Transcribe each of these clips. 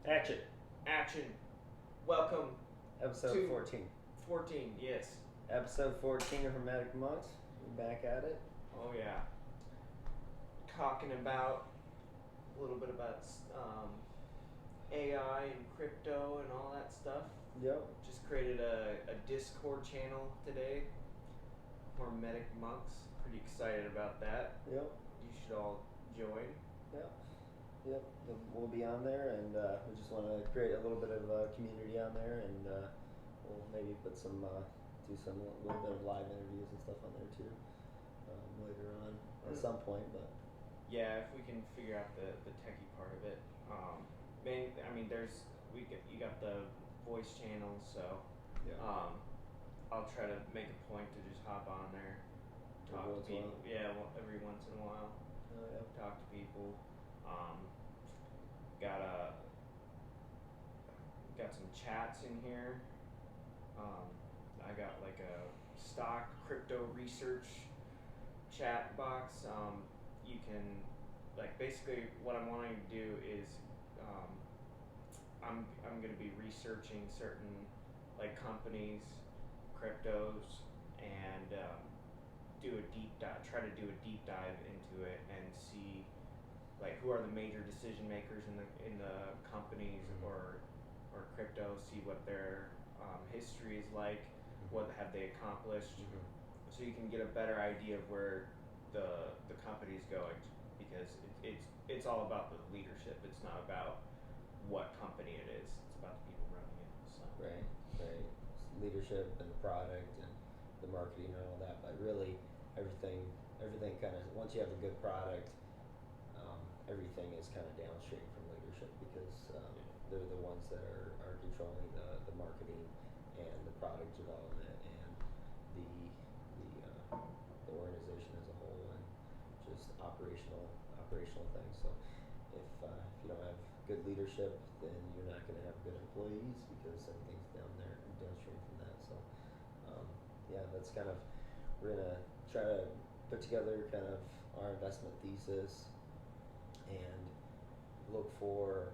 Action. Action. Welcome Episode to 14. 14, yes. Episode 14 of Hormetic Monks. We're back at it. Oh, yeah. Talking about a little bit about AI and crypto and all that stuff. Yep. Just created a Discord channel today. Hormetic Monks. Pretty excited about that. Yep. You should all join. Yep. We'll be on there, and we just want to create a little bit of a community on there, and we'll maybe put some, do some little bit of live interviews and stuff on there too later on at some point. But yeah, if we can figure out the techie part of it. You got the voice channel, so yeah. I'll try to make a point to just hop on there, talk to people. Yeah, every once in a while. Oh, yeah. Talk to people. Got some chats in here. I got like a stock crypto research chat box. You can, like, basically what I'm wanting to do is I'm going to be researching certain like companies, cryptos, and try to do a deep dive into it and see like who are the major decision makers in the companies or crypto, see what their history is like, what have they accomplished, so you can get a better idea of where the company's going, because it's all about the leadership. It's not about what company it is. It's about the people running it. So. Right. It's leadership and the product and the marketing and all that, but really everything kind of, once you have a good product, everything is kind of downstream from leadership, because they're the ones that are controlling the marketing and the product development and the organization as a whole, and just operational things. So if you don't have good leadership, then you're not going to have good employees, because everything's downstream from that. So that's kind of, we're going to try to put together kind of our investment thesis and look for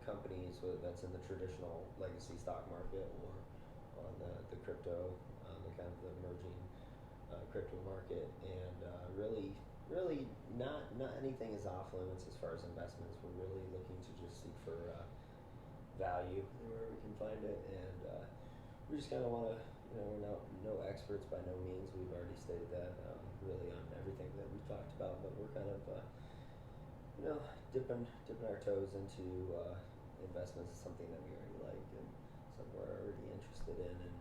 companies, whether that's in the traditional legacy stock market or on the crypto, the kind of the emerging crypto market, and really not anything is off limits as far as investments. We're really looking to just seek for value wherever we can find it, and we just kind of want to, we're no experts by no means. We've already stated that really on everything that we've talked about, but we're kind of dipping our toes into investments is something that we already like and something we're already interested in. And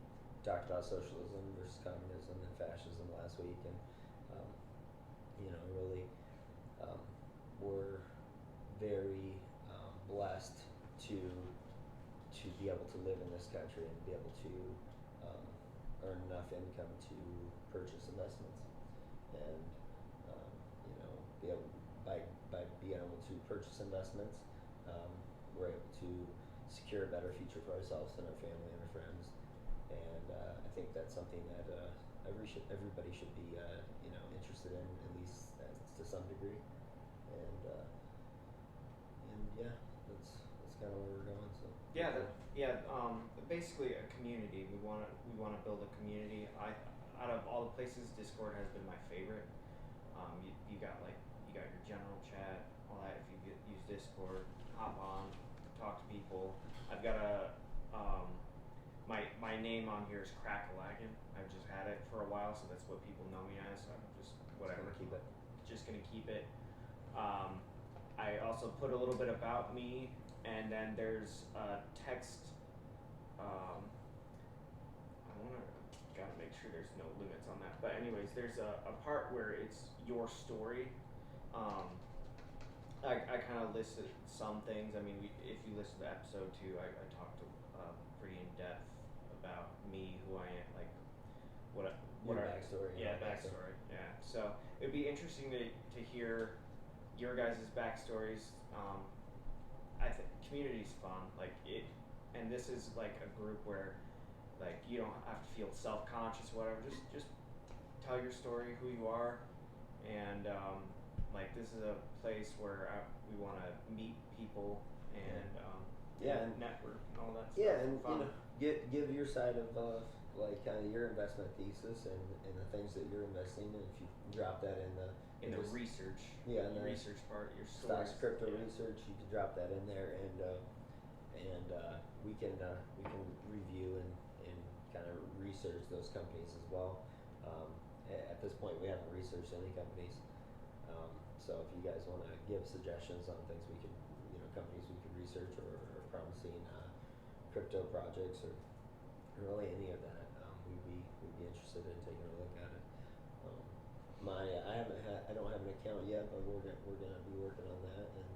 talked about socialism versus communism and fascism last week, and really we're very blessed to be able to live in this country and be able to earn enough income to purchase investments, and be able, by being able to purchase investments, we're able to secure a better future for ourselves and our family and our friends. And I think that's something that everybody should be interested in, at least to some degree. And that's kind of where we're going. So basically a community. We want to build a community. Out of all the places, Discord has been my favorite. You got your general chat, all that. If you use Discord, hop on, talk to people. I've got my name on here is Crackalagan. I've just had it for a while, so that's what people know me as. So I'm just whatever. Just gonna keep it. I also put a little bit about me, and then there's a text. Gotta make sure there's no limits on that. But anyways, there's a part where it's your story. I kind of listed some things. I mean, if you listen to episode 2, I talked pretty in depth about me, who I am, like what our backstory. Yeah, backstory. Yeah. So it'd be interesting to hear your guys' backstories. I think community's fun, like it, and this is like a group where, like, you don't have to feel self-conscious or whatever. Just tell your story, who you are, and like this is a place where we want to meet people and network and all that Yeah, stuff. and Fun. give your side of like kind of your investment thesis and the things that you're investing in. If you drop that in the research. Yeah, in the the research part, your stocks, stories. crypto Yeah. research, you can drop that in there, and we can review and kind of research those companies as well. At this point, we haven't researched any companies, so if you guys want to give suggestions on things we can, companies we could research or promising crypto projects or really any of that, we'd be interested in taking a look at it. I don't have an account yet, but we're gonna be working on that, and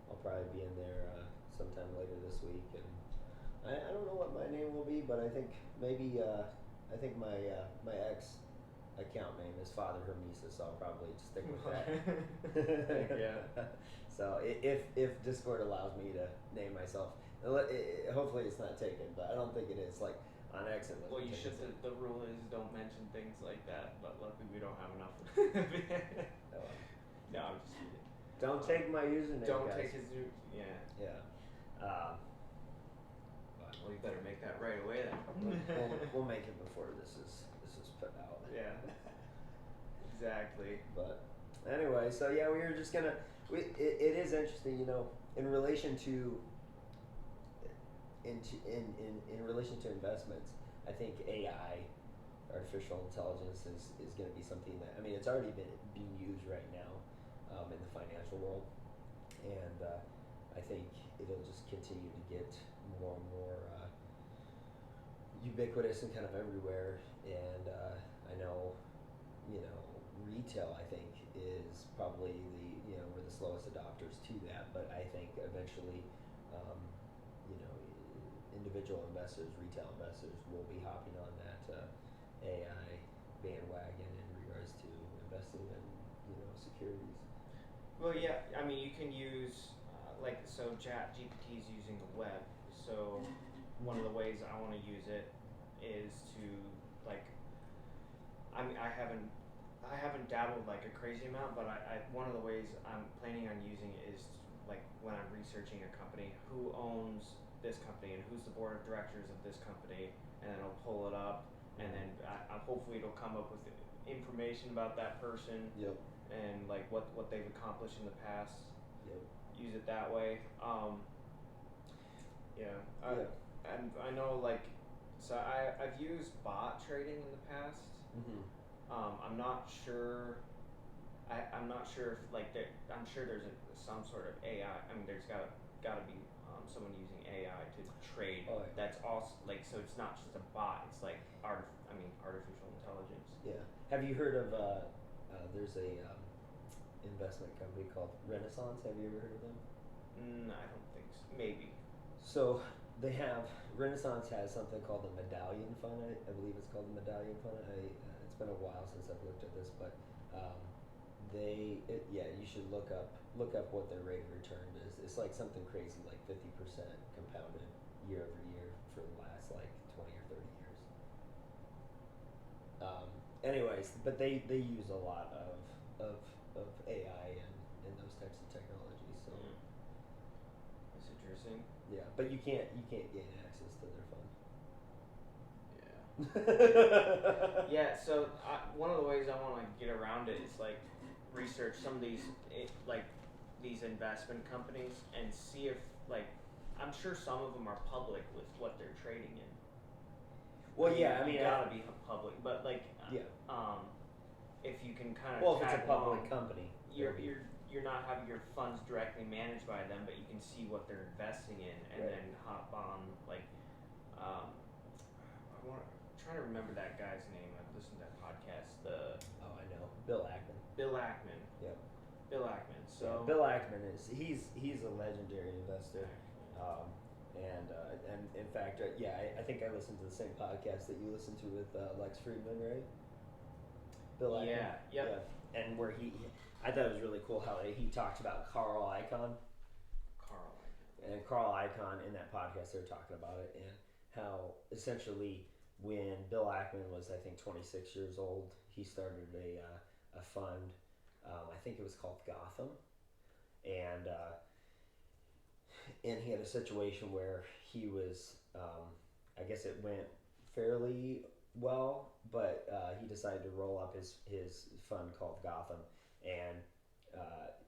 I'll probably be in there sometime later this week. And I don't know what my name will be, but I think maybe I think my ex account name is Father Hermesis, so I'll probably stick with that. Yeah. So if Discord allows me to name myself, hopefully it's not taken, but I don't think it is. Like on accident. Well, you should. The rule is don't mention things like that. But luckily, we don't have enough. Oh, well. No, I'm just kidding. Don't take my username. Don't guys. take his. Yeah. Yeah. Well, you better make that right away then. We'll make it before this is put out. Yeah. Exactly. But anyway, so yeah, we were just gonna. It is interesting, in relation to. In relation to investments, I think AI, artificial intelligence, is going to be something that, it's already being used right now in the financial world, and I think it'll just continue to get more and more ubiquitous and kind of everywhere. And I know, retail, I think, is probably we're the slowest adopters to that, but I think eventually, individual investors, retail investors will be hopping on that AI bandwagon in regards to investing in, securities. Well, yeah. You can use ChatGPT is using the web. So one of the ways I want to use it is to I haven't dabbled like a crazy amount, but one of the ways I'm planning on using it is when I'm researching a company, who owns this company and who's the board of directors of this company, and then I'll pull it up, and then hopefully it'll come up with information about that person. Yep. And what they've accomplished in the past. Yep. Use it that way. And I know so I've used bot trading in the past. Mm-hmm. I'm not sure. I'm not sure if I'm sure there's some sort of AI. There's got to be someone using AI to trade. Oh, yeah. That's also so it's not just a bot. It's artificial intelligence. Yeah. Have you heard of there's a investment company called Renaissance? Have you ever heard of them? I don't think so. Maybe. So Renaissance has something called the Medallion Fund. I believe it's called the Medallion Fund. It's been a while since I've looked at this, but you should look up what their rate of return is. It's like something crazy, like 50% compounded year over year for the last 20 or 30 years. Anyways, but they use a lot of AI and those types of technologies. So that's interesting. Yeah, but you can't gain access to their fund. Yeah. Yeah. So one of the ways I want to get around it is research some of these these investment companies and see if I'm sure some of them are public with what they're trading in. Well, you gotta be public, but if you can kind of if it's a public company, you're not having your funds directly managed by them, but you can see what they're investing in, and then hop on I'm trying to remember that guy's name. I've listened to that podcast. I know Bill Ackman. Bill Ackman. Yep. Bill Ackman. So Bill Ackman he's a legendary investor. And in fact, I think I listened to the same podcast that you listened to with Lex Friedman, right? Bill Ackman. Yeah. Yep. Yeah. And where I thought it was really cool how he talked about Carl Icahn. And Carl Icahn in that podcast, they were talking about it and how essentially when Bill Ackman was, I think, 26 years old, he started a fund. I think it was called Gotham, and and he had a situation where he was, I guess it went fairly well, but he decided to roll up his fund called Gotham, and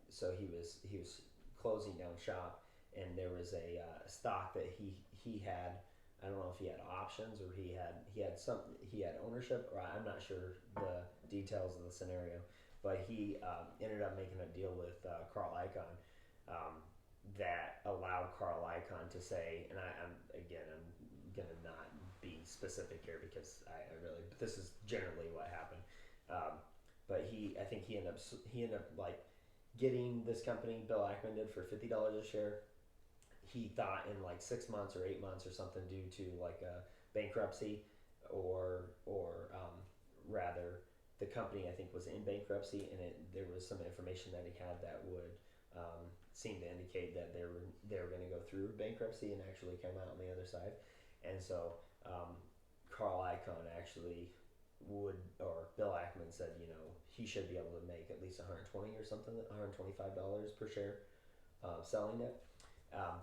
so he was closing down shop, and there was a stock that he had. I don't know if he had options or he had ownership, or I'm not sure the details of the scenario, but he ended up making a deal with Carl Icahn that allowed Carl Icahn to say, and I'm gonna not be specific here because I really, but this is generally what happened. But I think he ended up like getting this company, Bill Ackman did, for $50 a share. He thought in like 6 months or 8 months or something, due to like a bankruptcy, or rather the company I think was in bankruptcy, and there was some information that he had that would seem to indicate that they were going to go through bankruptcy and actually come out on the other side. And so Carl Icahn actually or Bill Ackman said, he should be able to make at least 120 or something, $125 per share selling it.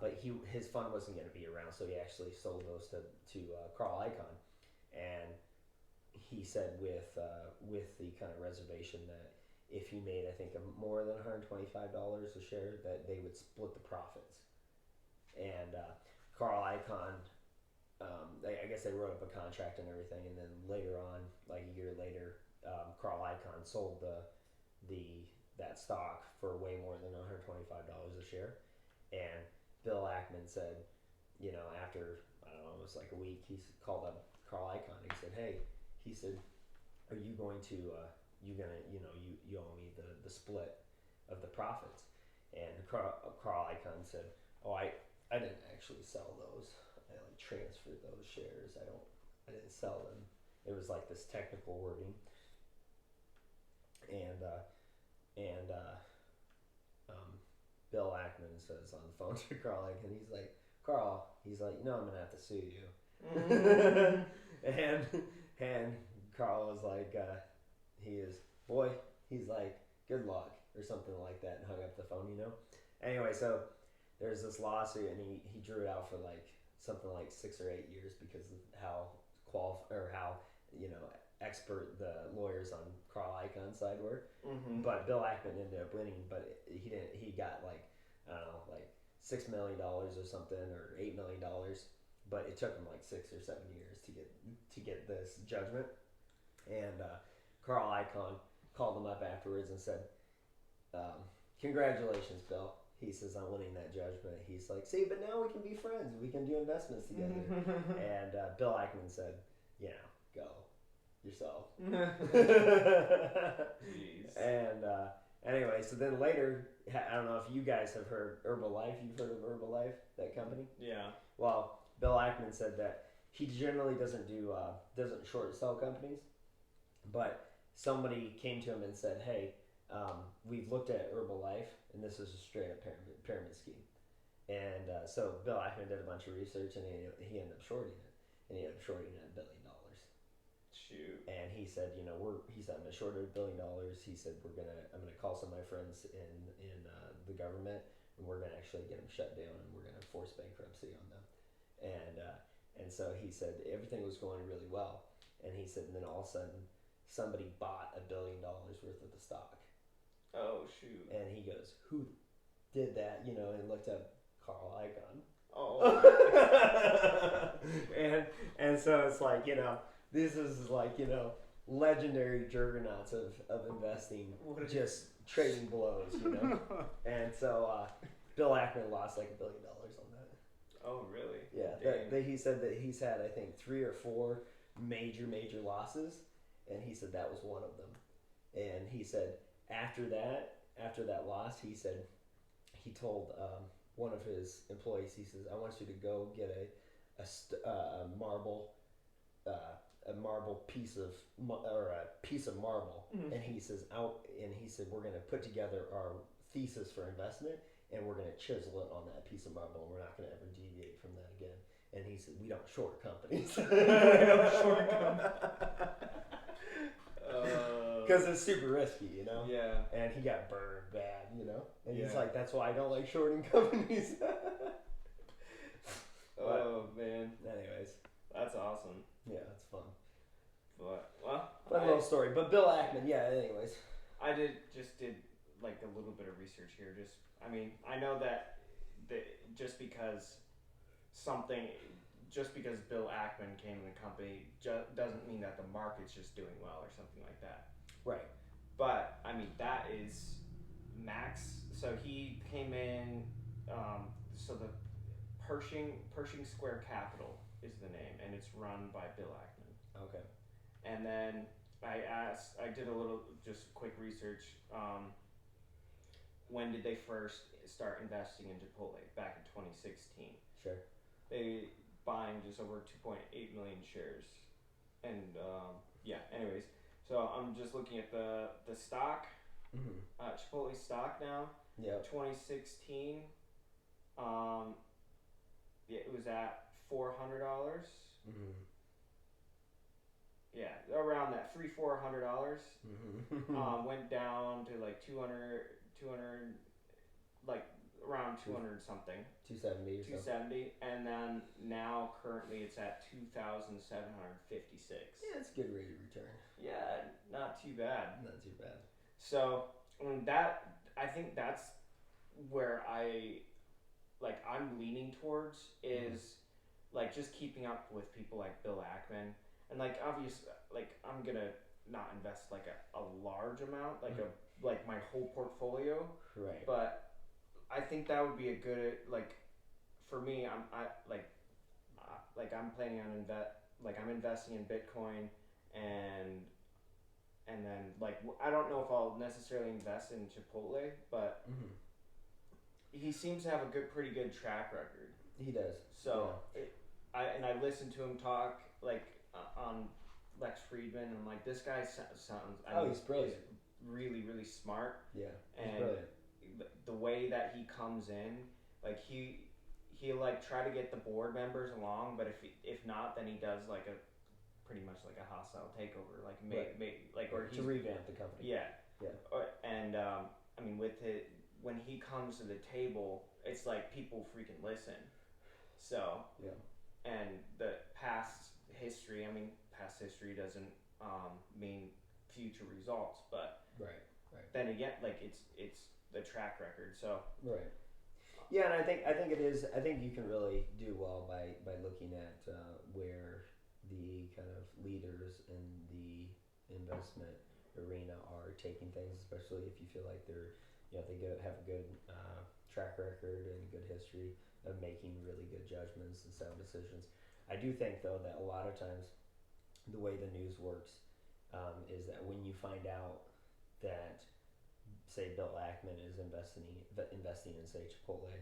But his fund wasn't going to be around, so he actually sold those to Carl Icahn, and he said with the kind of reservation that if he made, I think, more than $125 a share, that they would split the profits. And Carl Icahn, I guess they wrote up a contract and everything, and then later on, like a year later, Carl Icahn sold that stock for way more than $125 a share. And Bill Ackman said, after, I don't know, it was like a week, he called up Carl Icahn. He said, hey, he said, are you going to, you owe me the split of the profits? And Carl Icahn said, oh, I didn't actually sell those. I like transferred those shares. I didn't sell them. It was like this technical wording. And Bill Ackman says on the phone to Carl Icahn, he's like, Carl, I'm gonna have to sue you. and Carl was like, he's like, good luck, or something like that, and hung up the phone, Anyway, so there's this lawsuit, and he drew it out for like something like 6 or 8 years because of how expert the lawyers on Carl Icahn's side were. Mm-hmm. But Bill Ackman ended up winning, but he didn't. He got like, I don't know, like $6 million or something, or $8 million. But it took him like 6 or 7 years to get this judgment. And Carl Icahn called him up afterwards and said, "Congratulations, Bill." He says, "I'm winning that judgment." He's like, "See, but now we can be friends. We can do investments together." And Bill Ackman said, "Go yourself." Jeez. And anyway, so then later, I don't know if you guys have heard Herbalife. You've heard of Herbalife, that company? Yeah. Well, Bill Ackman said that he generally doesn't short sell companies, but somebody came to him and said, "Hey, we've looked at Herbalife, and this is a straight up pyramid scheme." And so Bill Ackman did a bunch of research, and he ended up shorting it, and he ended up shorting it $1 billion. Shoot. And he said, I'm gonna short it $1 billion. He said, I'm gonna call some of my friends in the government, and we're gonna actually get them shut down, and we're gonna force bankruptcy on them. And so he said everything was going really well, and he said, and then all of a sudden somebody bought $1 billion worth of the stock. Oh shoot. And he goes, "Who did that?" And looked up Carl Icahn. Oh. and so it's like, this is like, legendary juggernauts of investing, just trading blows, And so Bill Ackman lost like $1 billion on that. Oh really? Yeah. He said that he's had, I think, 3 or 4 major losses, and he said that was one of them. And he said after that loss, he said he told one of his employees, he says, "I want you to go get a marble piece of marble," mm-hmm. And he says we're going to put together our thesis for investment, and we're going to chisel it on that piece of marble, and we're not going to ever deviate from that again. And he said, "We don't short companies." We don't short companies. Because it's super risky, Yeah. And he got burned bad, And he's like, "That's why I don't like shorting companies." story. But Bill Ackman, yeah. Anyways, I did like a little bit of research here. I mean, I know that just because Bill Ackman came in the company doesn't mean that the market's just doing well or something like that. right. But I mean, that is Max. So he came in. So the Pershing Square Capital is the name, and it's run by Bill Ackman. Okay. And then I did a little just quick research. When did they first start investing in Chipotle? Back in 2016. Sure. They buying just over 2.8 million shares, and yeah. Anyways, so I'm just looking at the stock, Chipotle stock now. Yeah. 2016. Yeah, it was at $400. Yeah, around that $400. Went down to like 200, like around 200 something. 270 or 270, and then now currently it's at 2,756. Yeah, it's a good rate of return. Yeah, not too bad. Not too bad. So I think that's where I'm leaning towards is like just keeping up with people like Bill Ackman, and like obviously like I'm gonna not invest like a large amount like my whole portfolio, right? But I think that would be a good like for me. I'm planning on I'm investing in Bitcoin and then like I don't know if I'll necessarily invest in Chipotle, but he seems to have a pretty good track record. He does. So I listened to him talk like on Lex Friedman, and I'm like, this guy sounds. He's brilliant. He's really, really smart. Yeah, he's and brilliant. The way that he comes in, like he'll like try to get the board members along, but if not, then he does like a pretty much like a hostile takeover, like or to revamp the company. Yeah. And I mean, when he comes to the table, it's like people freaking listen. So and the past history doesn't mean future results, but right. Then again, like it's the track record. So right. Yeah, and I think it is. I think you can really do well by looking at where the kind of leaders in the investment arena are taking things, especially if you feel like they have a good track record and a good history of making really good judgments and sound decisions. I do think though that a lot of times the way the news works is that when you find out that say Bill Ackman is investing in say Chipotle,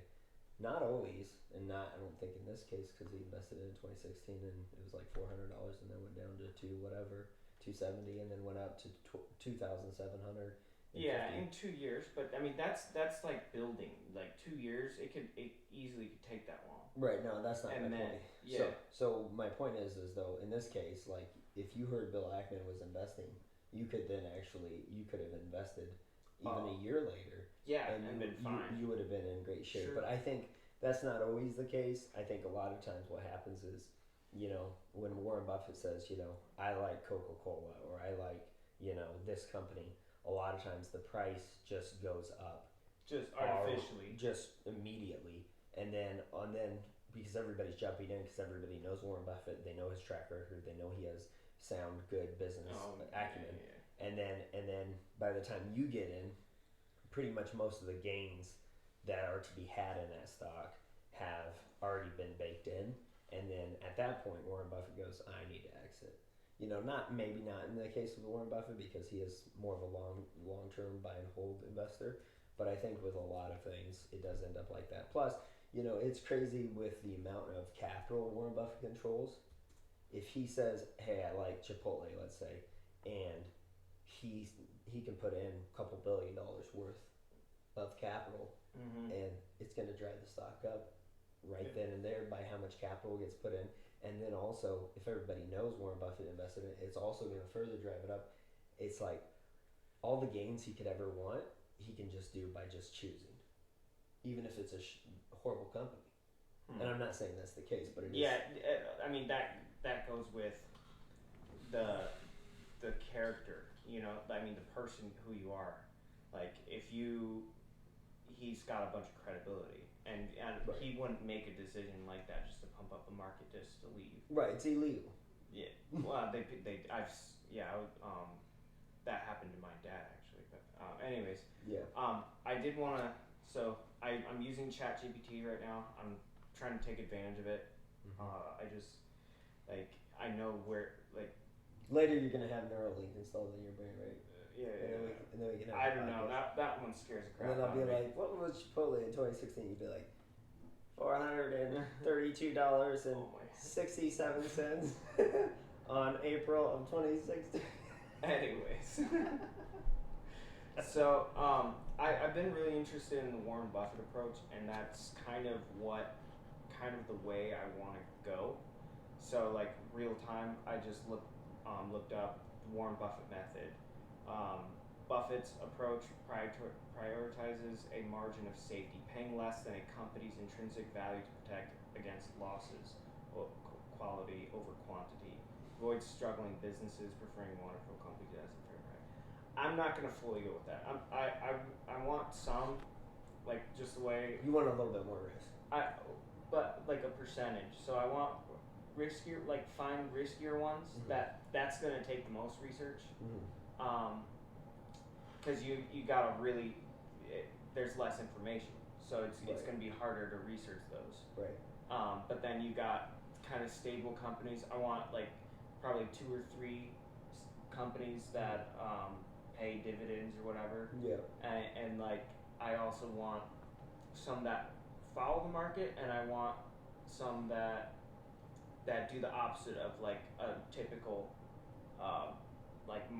not always, and not I don't think in this case because he invested in 2016 and it was like $400 and then went down to 270 and then went up to 2,700. Yeah, in 2 years, but I mean that's like building. Like 2 years, it easily could take that long. Right. No, that's not my point. Yeah. So my point is though in this case, like if you heard Bill Ackman was investing, you could have invested even a year later. Yeah, and been fine. You would have been in great shape. Sure. But I think that's not always the case. I think a lot of times what happens is, when Warren Buffett says, I like Coca-Cola or I like, this company, a lot of times the price just goes up. Just artificially. Just immediately. And then because everybody's jumping in because everybody knows Warren Buffett, they know his track record, they know he has sound, good business acumen. Yeah. And then by the time you get in, pretty much most of the gains that are to be had in that stock have already been baked in. And then at that point, Warren Buffett goes, I need to exit. Maybe not in the case of Warren Buffett because he is more of a long-term buy and hold investor. But I think with a lot of things, it does end up like that. Plus, it's crazy with the amount of capital Warren Buffett controls. If he says, hey, I like Chipotle, let's say, and he can put in a couple $1 billion worth of capital, and it's going to drive the stock up then and there by how much capital gets put in. And then also, if everybody knows Warren Buffett invested in it, it's also going to further drive it up. It's like all the gains he could ever want, he can just do by just choosing, even if it's a horrible company. And I'm not saying that's the case, but it is. Yeah, I mean that goes with the the character, I mean the person who you are. Like he's got a bunch of credibility, and Right. he wouldn't make a decision like that just to pump up the market just to leave. Right, it's illegal. Yeah. Well, that happened to my dad actually. But anyways, Yeah. I did want to. So I'm using ChatGPT right now. I'm trying to take advantage of it. I just I know where Later, you're gonna have Neuralink installed in your brain, right? yeah. And then we can have. I don't know. That one scares the crap And then I'll out be of me. like, "What was Chipotle in 2016?" You'd be like, $432.67 on April of 2016. Anyways, so I've been really interested in the Warren Buffett approach, and that's kind of the way I want to go. So like real time, I just looked up the Warren Buffett method. Buffett's approach prioritizes a margin of safety, paying less than a company's intrinsic value to protect against losses, quality over quantity. Avoids struggling businesses, preferring wonderful companies as a fair price. I'm not going to fully go with that. I want some, like just the way You want a little bit more risk. but like a percentage. So I want riskier, like find riskier ones. That's going to take the most research. Because you gotta really, there's less information, so it's going to be harder to research those. Right. But then you got kind of stable companies. I want like probably 2 or 3 companies that pay dividends or whatever. Yeah. And like I also want some that follow the market, and I want some that do the opposite of like a typical like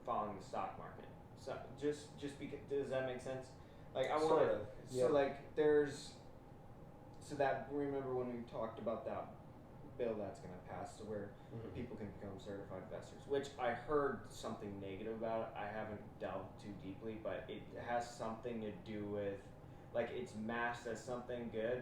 following the stock market. So just because, does that make sense? Like I want Sort of, yeah. So remember when we talked about that bill that's going to pass to where people can become certified investors, which I heard something negative about it. I haven't delved too deeply, but it has something to do with like it's masked as something good,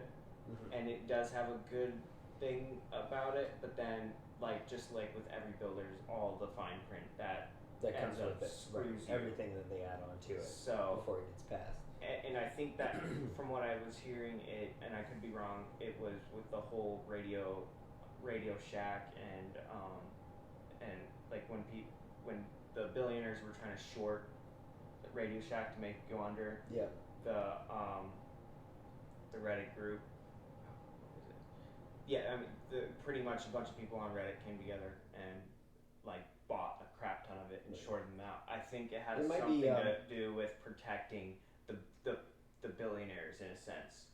and it does have a good thing about it, but then like just like with every bill, there's all the fine print that comes with it, right? Everything that they add on to it before it gets passed. And I think that from what I was hearing, and I could be wrong, it was with the whole Radio Shack and like when the billionaires were trying to short Radio Shack to make it go under. Yeah. The Reddit group. What was it? Yeah, I mean, pretty much a bunch of people on Reddit came together and like bought a crap ton of it and shorted them out. I think it has something to do with protecting the billionaires in a sense.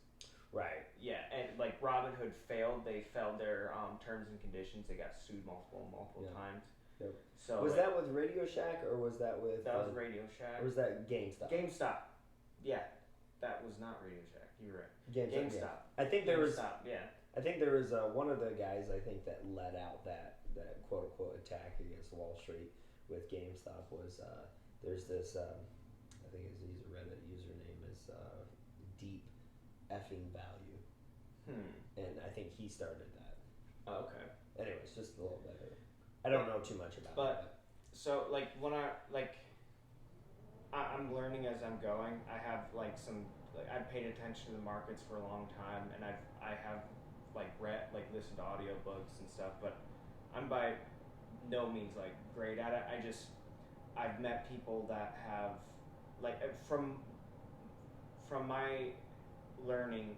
Right. Yeah, and like Robinhood failed. They failed their terms and conditions. They got sued multiple times. Yep. So was that with Radio Shack or was that with? That was Radio Shack. Or was that GameStop? GameStop. Yeah, that was not Radio Shack. You're right. GameStop. Yeah. I think there was. Yeah. I think there was one of the guys I think that led out that quote unquote attack against Wall Street with GameStop was there's this I think his Reddit username is Deep Effing Value, and I think he started that. Oh, okay. Anyways, just a little bit. I don't know too much about it. But so like when I'm learning as I'm going. I have like some. I've paid attention to the markets for a long time, and I have listened to audiobooks and stuff, but I'm by no means like great at it. I've met people that have from my learning,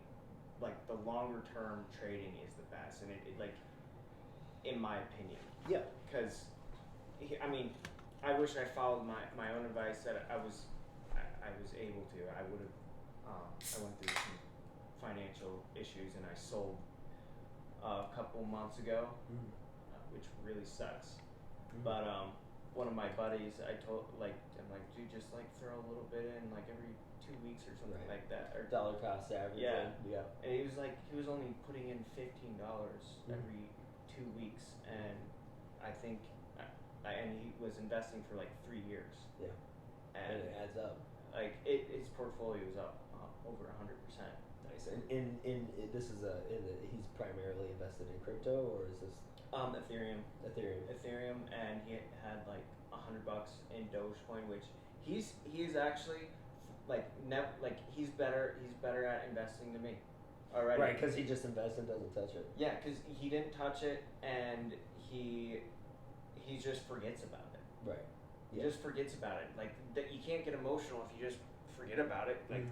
like the longer term trading is the best, and it like in my opinion. Yeah. Because I mean, I wish I followed my own advice that I was able to. I would have. I went through some financial issues, and I sold a couple months ago, which really sucks. But one of my buddies, I'm like, dude, just like throw a little bit in like every 2 weeks or something like that, or dollar cost average. Yeah. Yeah. And he was only putting in $15 every 2 weeks, and I think, and he was investing for like 3 years. Yeah. And it adds up. Like his portfolio was up over 100%. Nice. And this is he's primarily invested in crypto, or is this? Ethereum. Ethereum. And he had like $100 in Dogecoin, which he's actually he's better at investing than me already. Right, because he just invests and doesn't touch it. Yeah, because he didn't touch it, and he just forgets about it. Right. He just forgets about it. Like you can't get emotional if you just forget about it. Like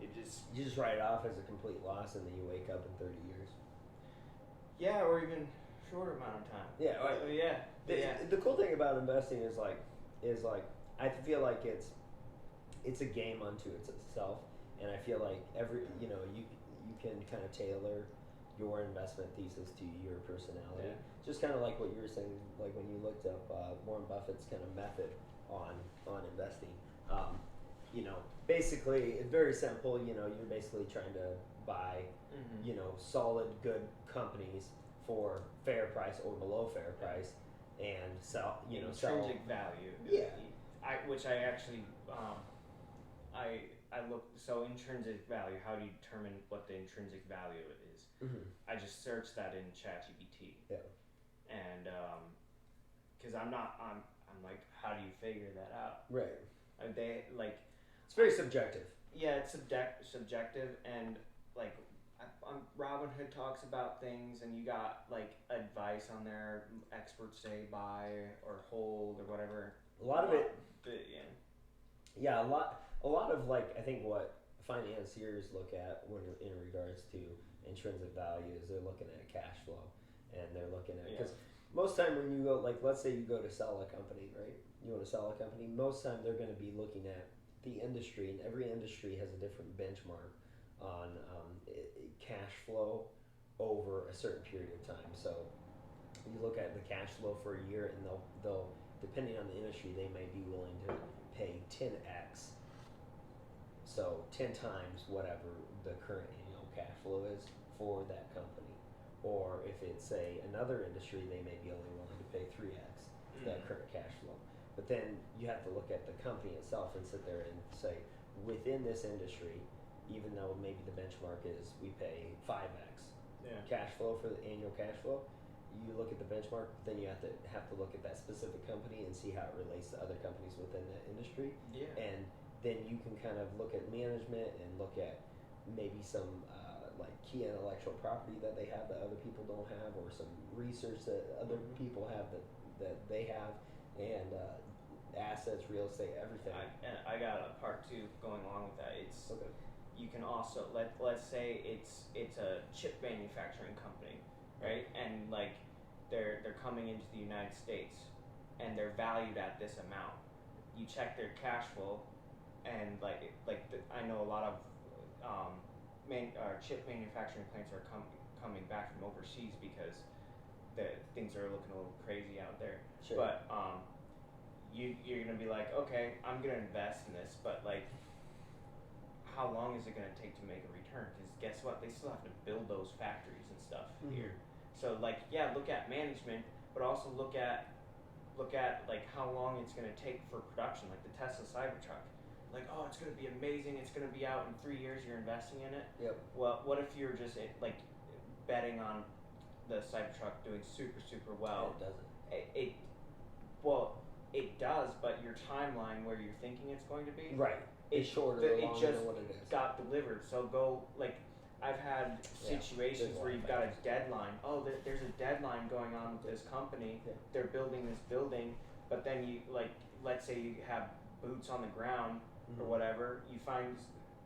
it just you just write it off as a complete loss, and then you wake up in 30 years. Yeah, or even shorter amount of time. Yeah, The cool thing about investing is like I feel like it's a game unto itself, and I feel like you can kind of tailor your investment thesis to your personality. Yeah. Just kind of like what you were saying, like when you looked up Warren Buffett's kind of method on investing. Basically it's very simple. You're basically trying to buy solid good companies for fair price or below fair price, and sell intrinsic value. Yeah. Which I actually I look, so intrinsic value. How do you determine what the intrinsic value is? I just searched that in ChatGPT. Yeah. And because I'm like, how do you figure that out? Right. They like. It's very subjective. Yeah, it's subjective, and like Robinhood talks about things, and you got like advice on there. Experts say buy or hold or whatever. A lot of it. Yeah, a lot of like I think what financiers look at when in regards to intrinsic value is they're looking at cash flow, and they're looking at because most time when you go, like let's say you go to sell a company, right? You want to sell a company. Most time they're going to be looking at the industry, and every industry has a different benchmark on cash flow over a certain period of time. So you look at the cash flow for a year, and they'll depending on the industry, they may be willing to pay 10x, so 10 times whatever the current annual cash flow is for that company. Or if it's another industry, they may be only willing to pay 3x that current cash flow. But then you have to look at the company itself and sit there and say, within this industry, even though maybe the benchmark is we pay 5x cash flow for the annual cash flow, you look at the benchmark, then you have to look at that specific company and see how it relates to other companies within that industry. Yeah. And then you can kind of look at management and look at maybe some like key intellectual property that they have that other people don't have, or some research that other people have that they have, and assets, real estate, everything. I got a part two going along with that. It's okay. You can also let's say it's a chip manufacturing company, right? And like they're coming into the United States, and they're valued at this amount. You check their cash flow, and I know a lot of chip manufacturing plants are coming back from overseas because things are looking a little crazy out there. Sure. But you're gonna be like, okay, I'm gonna invest in this, but like, how long is it gonna take to make a return? Because guess what? They still have to build those factories and stuff here. So like, yeah, look at management, but also look at like how long it's gonna take for production. Like the Tesla Cybertruck. Like, oh, it's going to be amazing. It's going to be out in 3 years. You're investing in it. Yep. Well, what if you're just like betting on the Cybertruck doing super, super well? It doesn't. It does, but your timeline where you're thinking it's going to be, right? It's shorter or longer than what it is. Got delivered. So go like. I've had situations where you've got a deadline. Oh, there's a deadline going on with this company. Yeah. They're building this building, but then you let's say you have boots on the ground. Or whatever, you find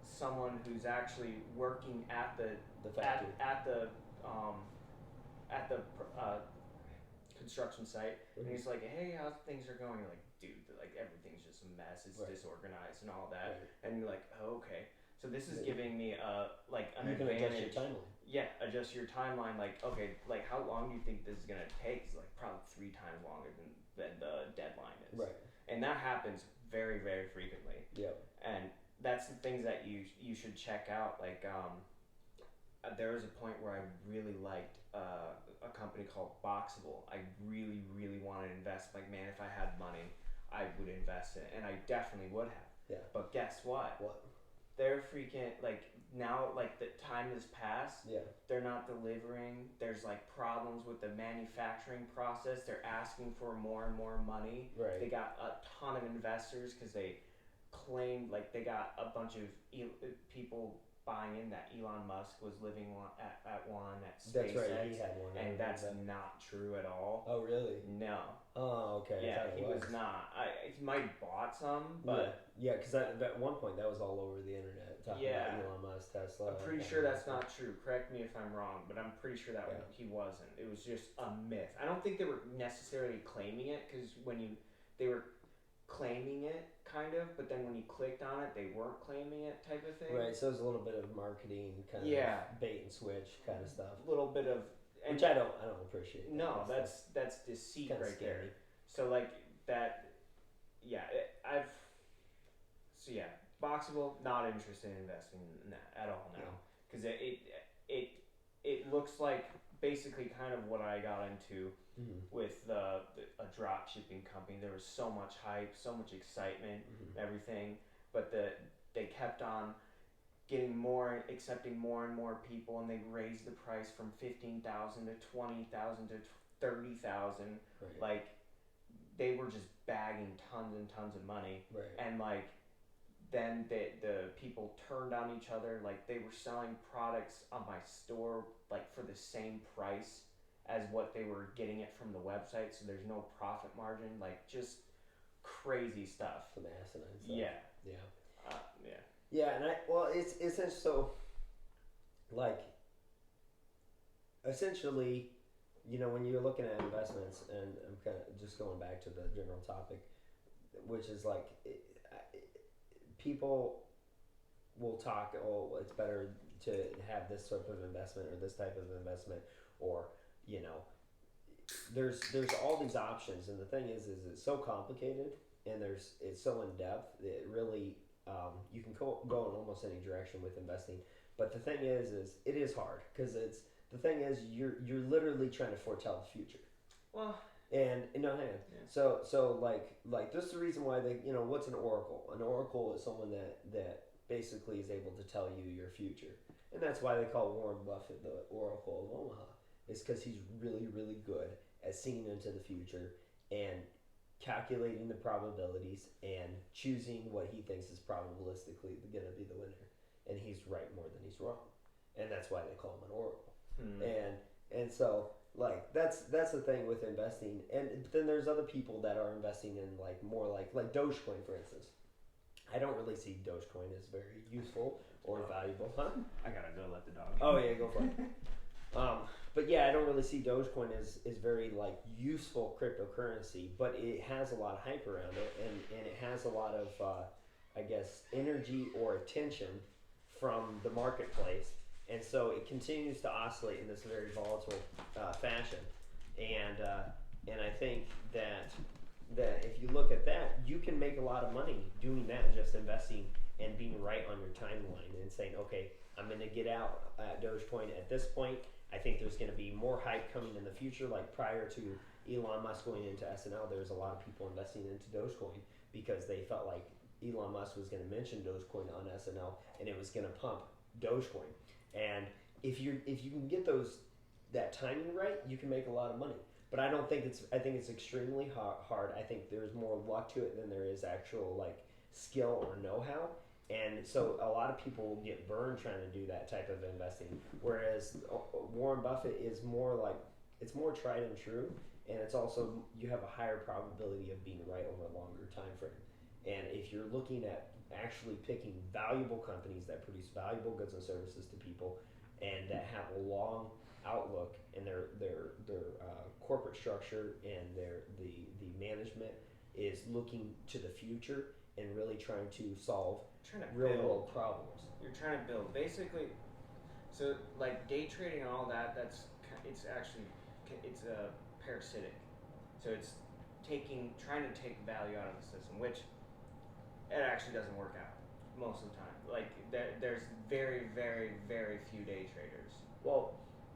someone who's actually working at the factory. at the construction site, and he's like, "Hey, how's things are going?" You're like, "Dude, like everything's just a mess. It's disorganized and all that." Right. And you're like, "Oh, okay." So this is giving me an you can advantage. Adjust your timeline. Yeah, adjust your timeline. Like, okay, like how long do you think this is gonna take? It's like probably 3 times longer than the deadline is. Right. And that happens very, very frequently. Yep. And that's the things that you should check out. Like there was a point where I really liked a company called Boxable. I really, really wanted to invest. Like, man, if I had money, I would invest in it, and I definitely would have. Yeah. But guess what? What? they're freaking like now like the time has passed. Yeah. They're not delivering. There's like problems with the manufacturing process. They're asking for more and more money. Right. They got a ton of investors because they claimed like they got a bunch of people buying in that Elon Musk was living at SpaceX. That's right. He had one. And that's not true at all. Oh really? No. Oh okay. Yeah, he was not. He might have bought some, but yeah, because at one point that was all over the internet talking about Elon Musk, Tesla. I'm pretty sure that's not true. Correct me if I'm wrong, but I'm pretty sure that he wasn't. It was just a myth. I don't think they were necessarily claiming it because they were claiming it kind of, but then when you clicked on it, they weren't claiming it type of thing. Right. So it was a little bit of marketing kind of bait and switch kind of stuff. A little bit of. Which I don't appreciate. No, that's deceit right scary. there. So like that, Boxable, not interested in investing in that at all now, because it looks like basically kind of what I got into with a drop shipping company. There was so much hype, so much excitement, everything, but they kept on accepting more and more people, and they raised the price from 15,000 to 20,000 to 30,000. Right. Like they were just bagging tons and tons of money, right. And like then the people turned on each other. Like they were selling products on my store like for the same price as what they were getting it from the website, so there's no profit margin. Like just crazy stuff. Some asinine stuff. Yeah. Yeah, and it's so, like, essentially, you know, when you're looking at investments, and I'm kind of just going back to the general topic, which is like, people will talk, oh, it's better to have this sort of investment or this type of investment, or, you know, there's all these options, and the thing is it's so complicated, and it's so in depth, it really. You can go in almost any direction with investing, but the thing is it is hard because you're literally trying to foretell the future. Well, and hang on. So like this is the reason why what's an oracle? An oracle is someone that basically is able to tell you your future, and that's why they call Warren Buffett the Oracle of Omaha. It's because he's really really good at seeing into the future and calculating the probabilities and choosing what he thinks is probabilistically going to be the winner, and he's right more than he's wrong, and that's why they call him an oracle. And so like that's the thing with investing, and then there's other people that are investing in like more like Dogecoin, for instance. I don't really see Dogecoin as very useful or valuable. Huh? I gotta go let the dog. Oh yeah, go for it. But yeah, I don't really see Dogecoin as very like useful cryptocurrency, but it has a lot of hype around it, and it has a lot of I guess energy or attention from the marketplace, and so it continues to oscillate in this very volatile fashion, and I think that if you look at that, you can make a lot of money doing that, just investing and being right on your timeline and saying, okay, I'm going to get out at Dogecoin at this point. I think there's going to be more hype coming in the future. Like prior to Elon Musk going into SNL, there's a lot of people investing into Dogecoin because they felt like Elon Musk was going to mention Dogecoin on SNL and it was going to pump Dogecoin. And if you can get that timing right, you can make a lot of money. But I think it's extremely hard. I think there's more luck to it than there is actual like skill or know-how. And so a lot of people will get burned trying to do that type of investing, whereas Warren Buffett is more like, it's more tried and true, and it's also, you have a higher probability of being right over a longer time frame. And if you're looking at actually picking valuable companies that produce valuable goods and services to people and that have a long outlook in their corporate structure, and the management is looking to the future and really trying to solve real world problems. You're trying to build basically. So like day trading and all that, it's parasitic. So it's trying to take value out of the system, which it actually doesn't work out most of the time. Like there's very very very few day traders. Well,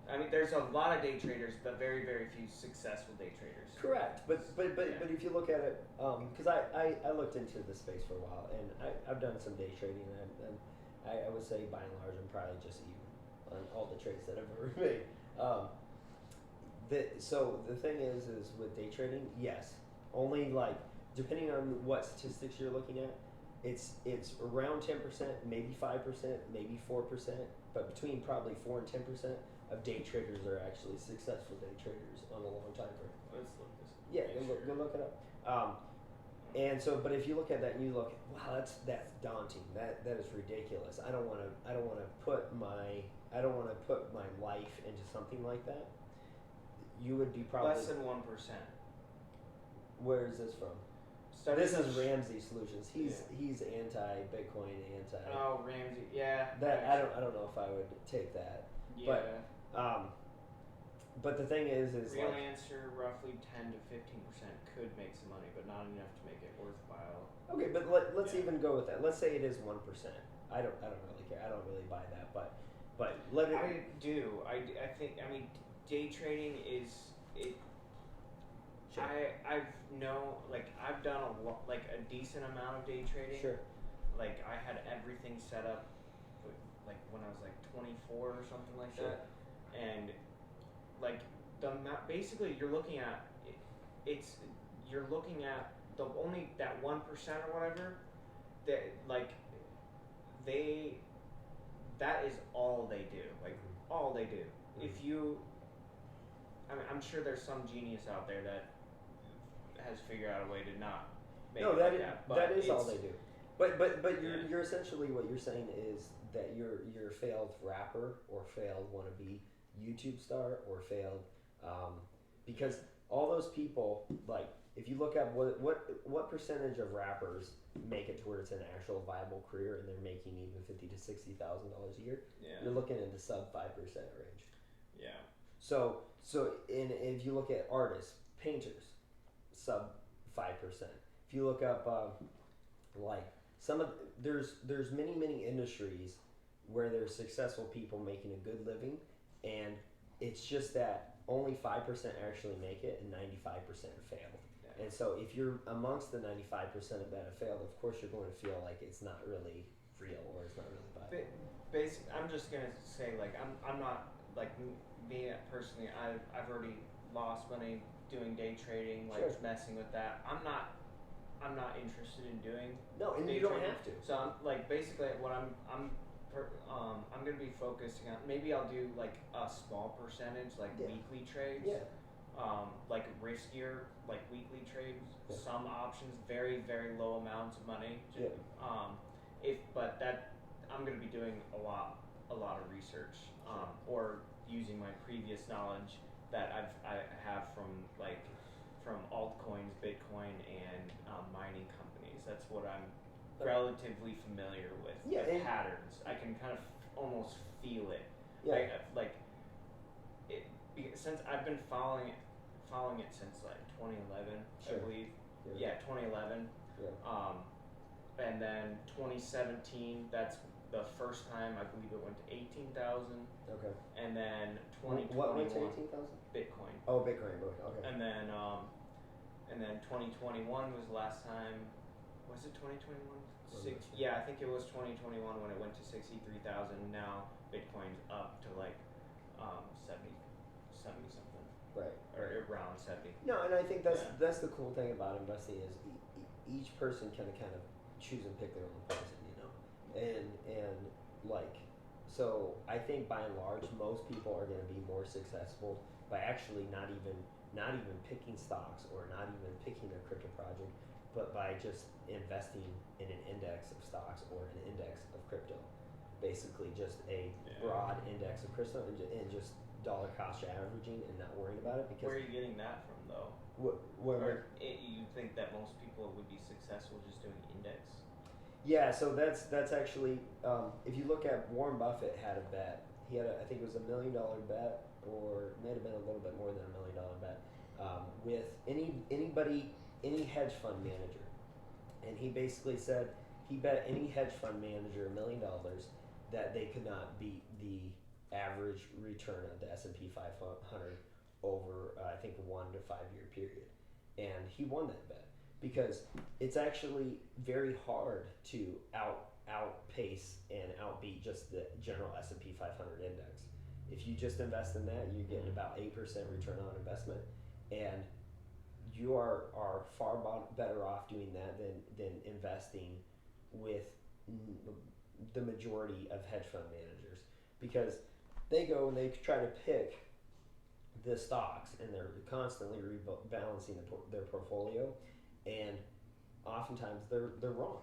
I mean, there's a lot of day traders, but very, very few successful day traders. Correct, but if you look at it, because I looked into this space for a while, and I've done some day trading, I would say by and large I'm probably just even on all the trades that I've ever made. Um, so the thing is with day trading, yes, only like depending on what statistics you're looking at, it's around 10%, maybe 5%, maybe 4%, but between probably 4 and 10% of day traders are actually successful day traders on a long time frame. Let's look this up. Yeah, go look it up. And so, but if you look at that and you look, wow, that's daunting. That is ridiculous. I don't want to put my life into something like that. You would be probably less than 1%. Where is this from? This is Ramsey Solutions. He's anti Bitcoin, anti. Oh, Ramsey, yeah. That I don't know if I would take that. Yeah. But the thing is real like, answer, roughly 10 to 15% could make some money, but not enough to make it worthwhile. Okay, but let's even go with that. Let's say it is 1%. I don't really care. I don't really buy that, but let it. I do. I think. I mean, day trading is it. Sure. I've done a decent amount of day trading. Sure. Like I had everything set up, like when I was like 24 or something like Sure. that, and like basically you're looking at you're looking at the only that 1% or whatever that that is all they do, like all they do. Mm-hmm. If you, I mean, I'm sure there's some genius out there that has figured out a way to not make it like that. But that is all they do. But you're essentially what you're saying is that you're a failed rapper or failed wannabe YouTube star or failed because all those people, like if you look at what percentage of rappers make it to where it's an actual viable career and they're making even $50,000 to $60,000 a year, you're looking in the sub 5% range. Yeah. So if you look at artists, painters, sub 5%. If you look up like there's many industries where there's successful people making a good living, and it's just that only 5% actually make it and 95% fail. Yeah. And so if you're amongst the 95% of that have failed, of course you're going to feel like it's not really real or it's not really viable. Basically, I'm just gonna say like I'm not like me personally. I've already lost money doing day trading, like messing with that. I'm not interested in doing. No, and you don't have to. So I'm like basically what I'm gonna be focusing on. Maybe I'll do like a small percentage, like weekly trades. Yeah. Like riskier, like weekly trades. Yeah. Some options, very very low amounts of money. Yeah. But that I'm gonna be doing a lot of research, or using my previous knowledge that I have from altcoins, Bitcoin, and mining companies. That's what I'm relatively familiar with. Yeah, the patterns. I can kind of almost feel it. Yeah. Since I've been following it since like 2011, I believe. Yeah, 2011. Yeah. And then 2017. That's the first time I believe it went to 18,000. Okay. And then 2021. What went to 18,000? Bitcoin. Oh, Bitcoin. Okay. And then 2021 was the last time. Was it 2021? Yeah, I think it was 2021 when it went to 63,000. Now Bitcoin's up to like 70 something. Right. Or around 70. No, and I think that's the cool thing about investing is each person can kind of choose and pick their own poison, you know, and like. So I think by and large, most people are going to be more successful by actually not even picking stocks or not even picking a crypto project, but by just investing in an index of stocks or an index of crypto. Basically, just a broad index of crypto and just dollar cost averaging and not worrying about it. Because where are you getting that from, though? You think that most people would be successful just doing index? Yeah, so that's actually if you look at Warren Buffett had a bet. He had I think it was $1 million bet, or it may have been a little bit more than $1 million bet, with any hedge fund manager, and he basically said he bet any hedge fund manager $1 million that they could not beat the average return of the S&P 500 over I think a 1 to 5 year period, and he won that bet. Because it's actually very hard to outpace and outbeat just the general S&P 500 index. If you just invest in that, you're getting about 8% return on investment, and you are far better off doing that than investing with the majority of hedge fund managers, because they go and they try to pick the stocks and they're constantly rebalancing their portfolio, and oftentimes they're wrong,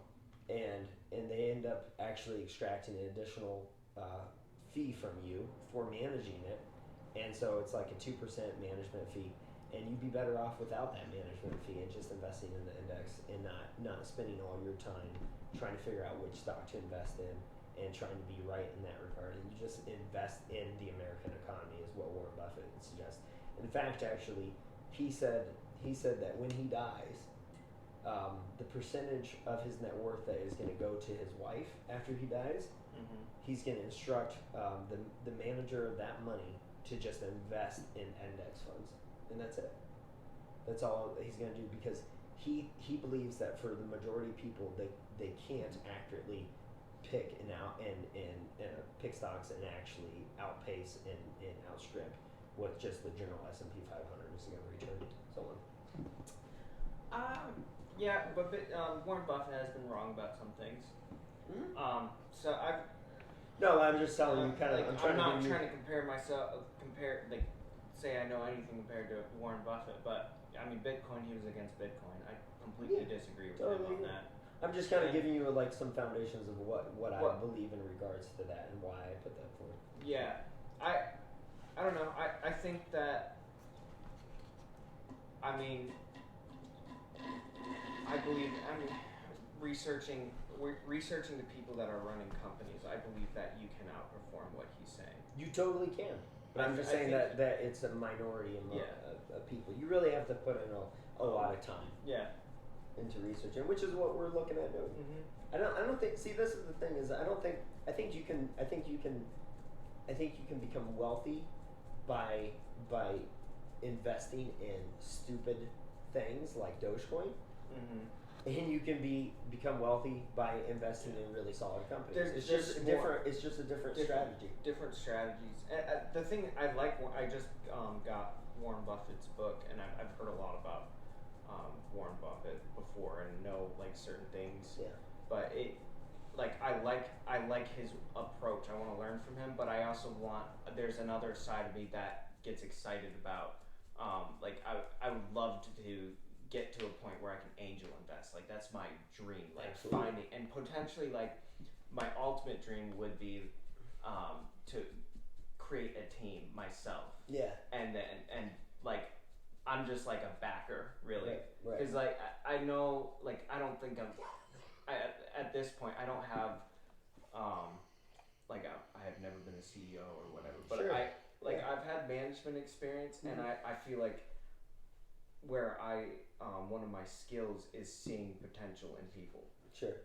and they end up actually extracting an additional fee from you for managing it, and so it's like a 2% management fee, and you'd be better off without that management fee and just investing in the index and not spending all your time trying to figure out which stock to invest in and trying to be right in that regard, and you just invest in the American economy is what Warren Buffett suggests. In fact, actually, he said that when he dies, the percentage of his net worth that is going to go to his wife after he dies, he's going to instruct the manager of that money to just invest in index funds, and that's it. That's all he's going to do, because he believes that for the majority of people, they can't accurately pick pick stocks and actually outpace and outstrip what just the general S&P 500 is going to return. So on. Yeah, but Warren Buffett has been wrong about some things. So I've. No, I'm just telling you, kind of. Like, I'm not trying to compare myself, say I know anything compared to Warren Buffett, but I mean, Bitcoin, he was against Bitcoin. I completely disagree with him on that. I'm just kind of giving you like some foundations of what I believe in regards to that and why I put that forward. Yeah, I don't know. I think that. I mean, researching the people that are running companies, I believe that you can outperform what he's saying. You totally can. But I'm just saying that it's a minority of people. You really have to put in a lot of time. Yeah. Into researching, which is what we're looking at doing. I don't think. See, this is the thing: is I think you can become wealthy by investing in stupid things like Dogecoin, and you can become wealthy by investing in really solid companies. It's just a different strategy. Different strategies. The thing I just got Warren Buffett's book, and I've heard a lot about Warren Buffett before and know like certain things. Yeah. But I like his approach. I want to learn from him, but I also there's another side of me that gets excited about I would love to get to a point where I can angel invest. Like that's my dream. Like Absolutely. Finding and potentially like my ultimate dream would be to create a team myself. Yeah. And like I'm just like a backer, really, right. Because like I know, like I don't think at this point I don't have, I have never been a CEO or whatever, but sure. I've had management experience, and I feel like where one of my skills is seeing potential in people. Sure.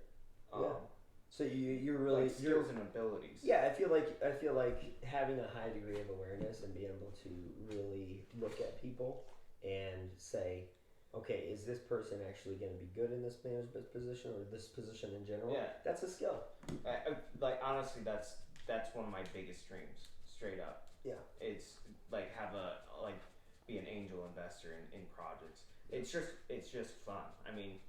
So you're really like skills and abilities. Yeah, I feel like having a high degree of awareness and being able to really look at people and say, okay, is this person actually going to be good in this management position or this position in general? Yeah, that's a skill. Honestly, that's one of my biggest dreams, straight up. Yeah, it's like be an angel investor in projects. It's just fun. I mean,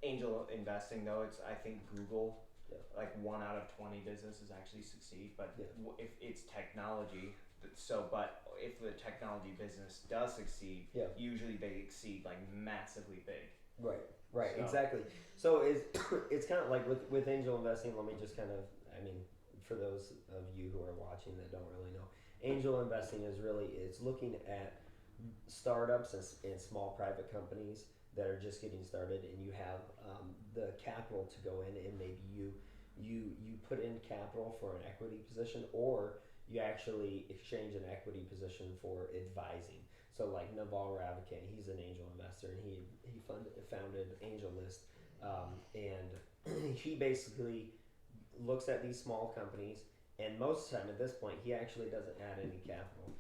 angel investing though, I think Google. Yeah. Like 1 out of 20 businesses actually succeed, but if it's technology, but if the technology business does succeed, usually they exceed like massively big. Right, exactly. So it's kind of like with angel investing. Let me just kind of, for those of you who are watching that don't really know, angel investing it's looking at startups and small private companies that are just getting started, and you have the capital to go in, and maybe you put in capital for an equity position, or you actually exchange an equity position for advising. So like Naval Ravikant, he's an angel investor, and he founded AngelList, and he basically looks at these small companies, and most of the time at this point he actually doesn't add any capital.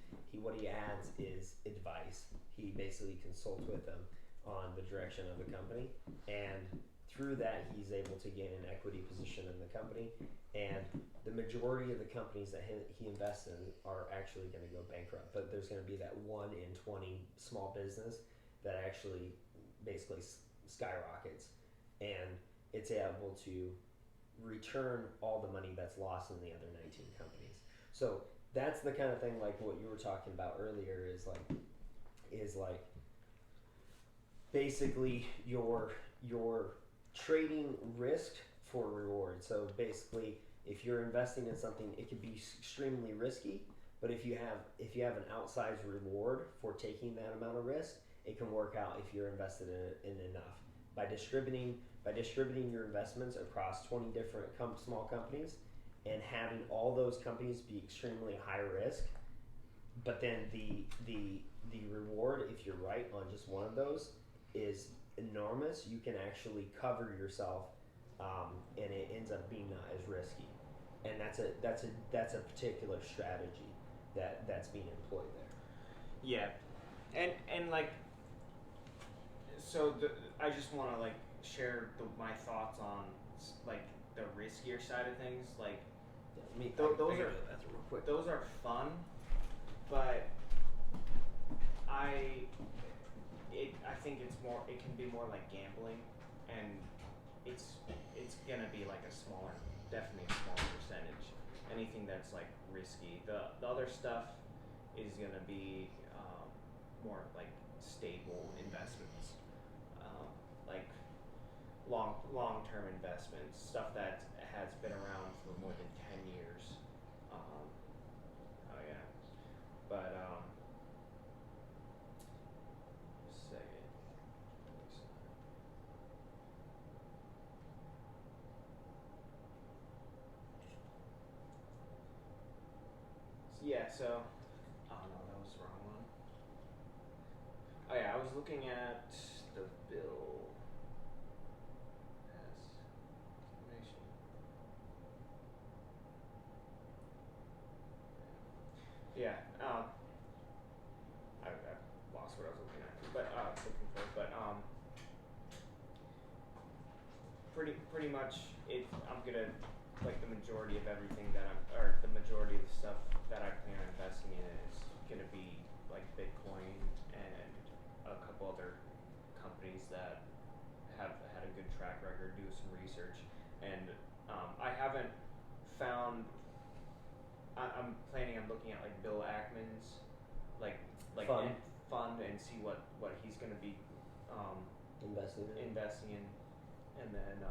What he adds is advice. He basically consults with them on the direction of the company, and through that, he's able to gain an equity position in the company, and the majority of the companies that he invests in are actually going to go bankrupt. But there's going to be that 1 in 20 small business that actually basically skyrockets, and it's able to return all the money that's lost in the other 19 companies. So that's the kind of thing like what you were talking about earlier is like basically you're trading risk for reward. So basically, if you're investing in something, it could be extremely risky, but if you have an outsized reward for taking that amount of risk, it can work out if you're invested in enough. By distributing your investments across 20 different small companies and having all those companies be extremely high risk, but then the reward, if you're right on just one of those, is enormous. You can actually cover yourself, and it ends up being not as risky. And that's a particular strategy that's being employed there. Yeah, and like, so I just want to like share my thoughts on like the riskier side of things. Like, those are fun, but I think it can be more like gambling, and it's gonna be like definitely a smaller percentage. Anything that's like risky. The other stuff is gonna be more like stable investments, like long-term investments, stuff that has been around for more than 10 years. Oh yeah, but just a second. Yeah, so oh no, that was the wrong one. Oh yeah, I was looking at the bill as information. Yeah, I lost what I was looking at, but pretty much I'm gonna like the majority of everything or the majority of the stuff that I plan on investing in is gonna be like Bitcoin and a couple other companies that have had a good track record. Do some research, and I haven't found. I'm planning on looking at like Bill Ackman's like fund and see what he's gonna be investing in, and then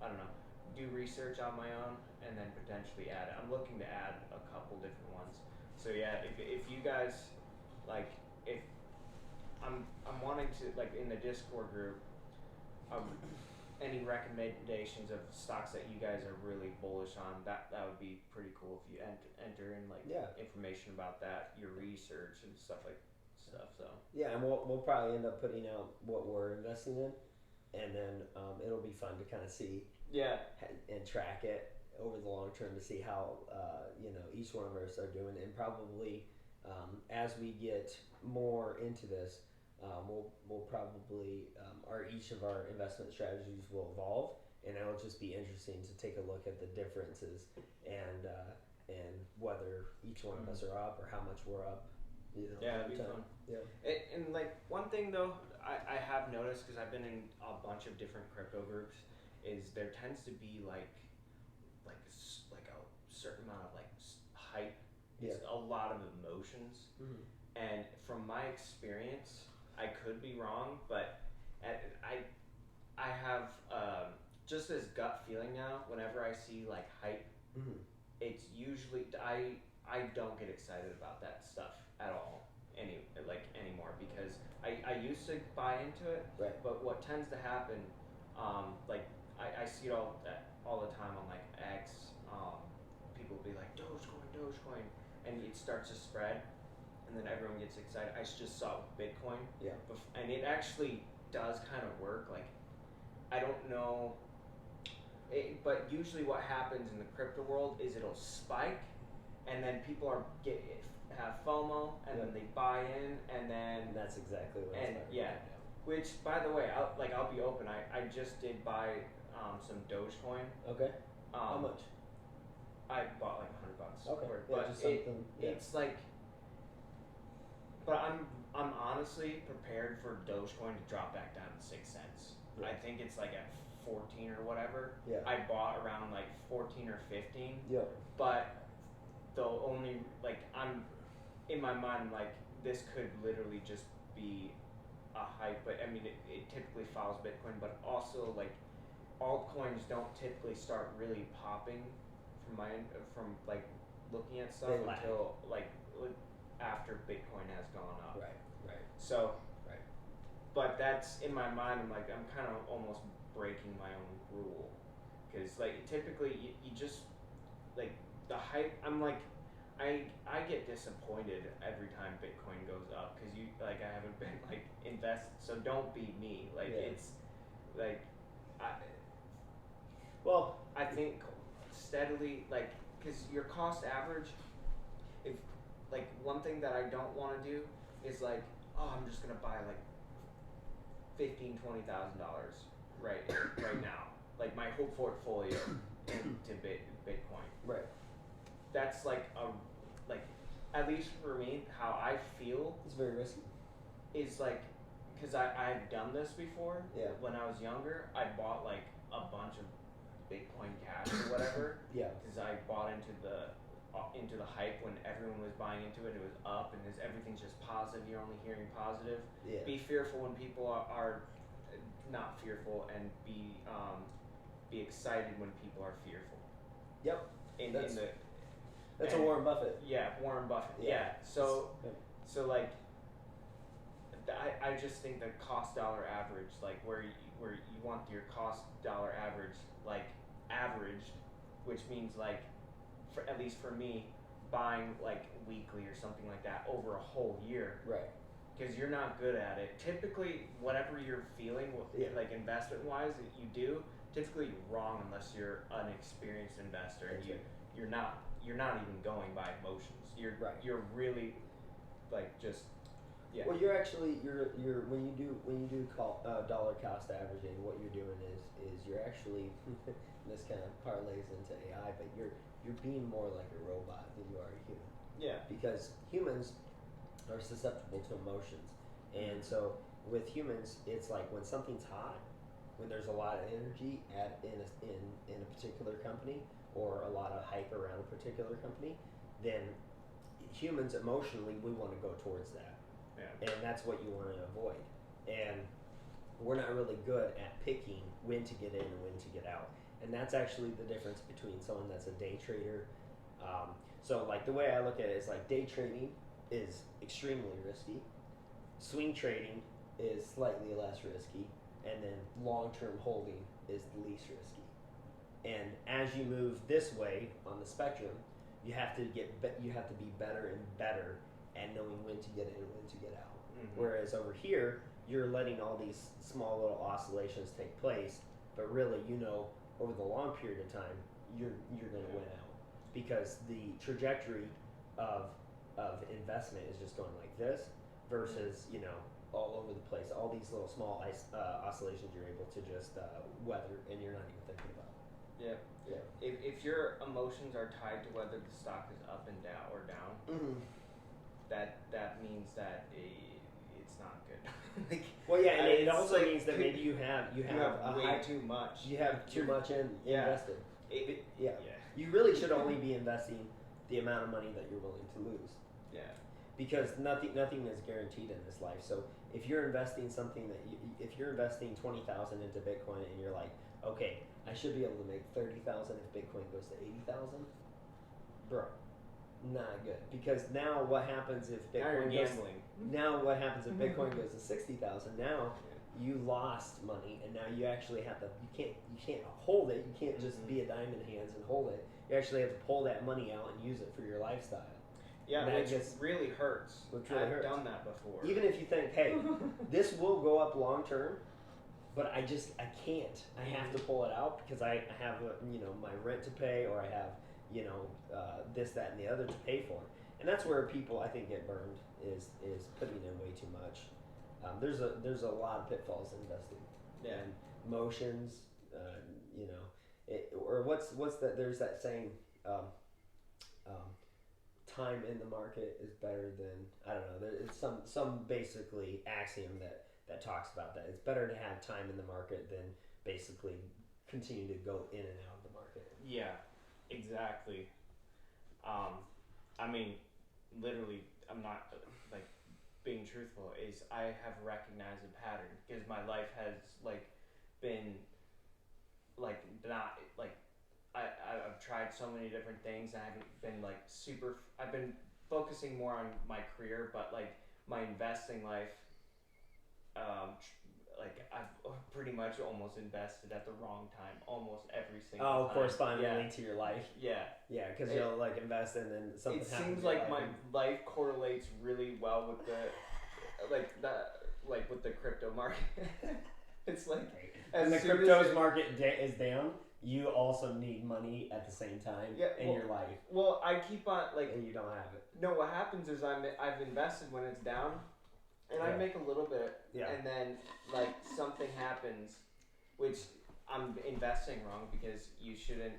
I don't know, do research on my own, and then potentially add it. I'm looking to add a couple different ones. So yeah, if you guys like, if I'm wanting to like in the Discord group, any recommendations of stocks that you guys are really bullish on, that would be pretty cool if you enter in like information about that, your research and stuff. So yeah, and we'll probably end up putting out what we're investing in, and then it'll be fun to kind of see and track it over the long term to see how each one of us are doing, and probably as we get more into this, we'll probably each of our investment strategies will evolve, and it'll just be interesting to take a look at the differences and whether each one of us are up or how much we're up. Yeah, it'd be fun. Yeah. And like one thing though, I have noticed, because I've been in a bunch of different crypto groups, is there tends to be like a certain amount of like hype. It's a lot of emotions, and from my experience, I could be wrong, but I have just this gut feeling now. Whenever I see like hype, it's usually I don't get excited about that stuff at all anymore, because I used to buy into it, right. But what tends to happen, like I see it all the time on like X. People will be like Dogecoin, and it starts to spread, and then everyone gets excited. I just saw it with Bitcoin, and it actually does kind of work. Like, I don't know, but usually what happens in the crypto world is it'll spike, and then people have FOMO, and then they buy in, and then that's exactly what it's like. Which, by the way, I'll be open. I just did buy some Dogecoin. Okay. How Um, much? I bought like $100 Okay. for it, Yeah, but just something. it's like, but I'm honestly prepared for Dogecoin to drop back down to 6 cents. Yeah. I think it's like at 14 or whatever. Yeah. I bought around like 14 or 15. Yeah. But the only like I'm in my mind like this could literally just be a hype. But I mean it typically follows Bitcoin, but also like altcoins don't typically start really popping from like looking at stuff They lag. until like after Bitcoin has gone up. Right. Right. So, Right. but that's in my mind. I'm kind of almost breaking my own rule because like typically you just like the hype. I'm like I get disappointed every time Bitcoin goes up because you like I haven't been like invested. So don't be me. Like it's like Well, I think steadily like because your cost average. If like one thing that I don't want to do is like I'm just gonna buy like $15,000-$20,000 right now, like my whole portfolio into Bitcoin. right. That's like at least for me, how I feel It's very risky. is like because I've done this before. Yeah. When I was younger, I bought like a bunch of Bitcoin Cash or whatever. Yeah. Because I bought into the hype when everyone was buying into it. It was up, and everything's just positive. You're only hearing positive. Yeah. Be fearful when people are not fearful, and be excited when people are fearful. Yep. That's a and- Warren Buffett. Yeah, Warren Buffett. Yeah. So like, I just think the cost dollar average, like where you want your cost dollar average, like averaged, which means like, for at least for me, buying like weekly or something like that over a whole year. Right. Because you're not good at it. Typically, whatever you're feeling, like investment wise, that you do, typically you're wrong unless you're an experienced investor and you're not even going by emotions. You're really like just Well, you're actually when you do dollar cost averaging, what you're doing is you're actually this kind of parlays into AI, but you're being more like a robot than you are a human. Yeah. Because humans are susceptible to emotions, and so with humans, it's like when something's hot, when there's a lot of energy in a particular company or a lot of hype around a particular company, then humans emotionally we want to go towards that. Yeah. And that's what you want to avoid. And we're not really good at picking when to get in and when to get out. And that's actually the difference between someone that's a day trader. So like the way I look at it is like day trading is extremely risky. Swing trading is slightly less risky. And then long-term holding is the least risky. And as you move this way on the spectrum, you have to be better and better at knowing when to get in and when to get out. Mm-hmm. Whereas over here, you're letting all these small little oscillations take place, but really, over the long period of time, you're going to win out because the trajectory of investment is just going like this versus all over the place. All these little small oscillations you're able to just weather, and you're not even thinking about. Yeah. Yeah. If your emotions are tied to whether the stock is up and down or down, that means that it's not good. Well, yeah, and it also means that maybe you have way too much. You have too much invested. Yeah. You really should only be investing the amount of money that you're willing to lose. Yeah. Because nothing is guaranteed in this life. So if you're investing if you're investing $20,000 into Bitcoin and you're like, okay, I should be able to make $30,000 if Bitcoin goes to $80,000, bro, not good. Because now what happens if Bitcoin goes to 60,000? Now you lost money, and now you actually have to. You can't hold it. You can't just be a diamond hands and hold it. You actually have to pull that money out and use it for your lifestyle. Yeah, which really hurts. I've done that before. Even if you think, hey, this will go up long term, but I can't. I have to pull it out because I have my rent to pay, or I have this, that, and the other to pay for. And that's where people I think get burned is putting in way too much. there's a lot of pitfalls in investing. Yeah. And emotions, you know, or what's that? There's that saying, um, time in the market is better than, I don't know. It's some basically axiom that talks about that. It's better to have time in the market than basically continue to go in and out of the market. Yeah, exactly. I mean, literally, I'm not like being truthful. Is I have recognized a pattern because my life has like been like not like I've tried so many different things. I haven't been like super. I've been focusing more on my career, but like my investing life, like I've pretty much almost invested at the wrong time, almost every single time. Correspondingly to your life. Yeah. Yeah, because you'll like invest and then something It happens. seems like my life correlates really well with the with the crypto market. It's like when the crypto's market is down, you also need money at the same time in your life. Well, I keep on and you don't have it. No, what happens is I've invested when it's down, and I make a little bit, and then like something happens, which I'm investing wrong because you shouldn't.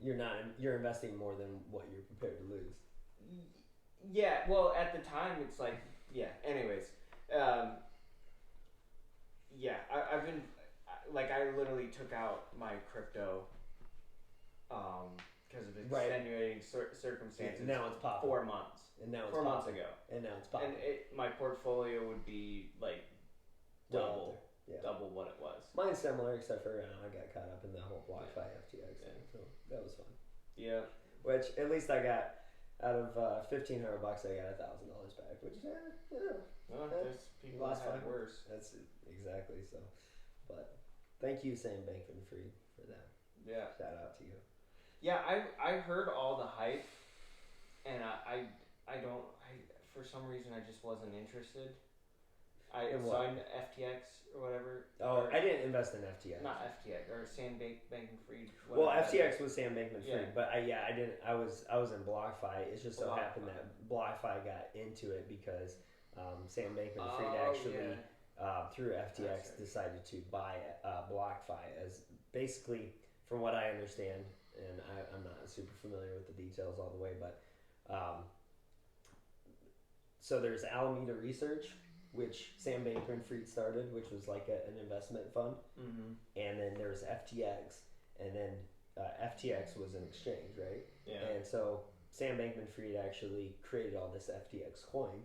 You're investing more than what you're prepared to lose. Yeah, well, at the time it's like Anyways, I've been like I literally took out my crypto because of extenuating circumstances. And now it's popping. 4 months. And now it's 4 months ago. And now it's popping. And my portfolio would be like double what it was. Mine's similar, except for I got caught up in the whole BlockFi FTX thing, so that was fun. Yeah. Which at least I got out of $1,500, I got $1,000 back, which there's people that have it worse. That's exactly so. But thank you, Sam Bankman-Fried, for that. Yeah. Shout out to you. Yeah, I heard all the hype, and I for some reason I just wasn't interested. I signed FTX or whatever. Oh, I didn't invest in FTX. Not FTX or Sam Bankman-Fried. Well, FTX was Sam Bankman-Fried, but I didn't. I was in BlockFi. It just so happened that BlockFi got into it because Sam Bankman-Fried actually through FTX decided to buy BlockFi as basically, from what I understand, and I'm not super familiar with the details all the way, but so there's Alameda Research, which Sam Bankman-Fried started, which was like an investment fund. Mm-hmm. And then there's FTX, and then FTX was an exchange, right? Yeah. And so Sam Bankman-Fried actually created all this FTX coin,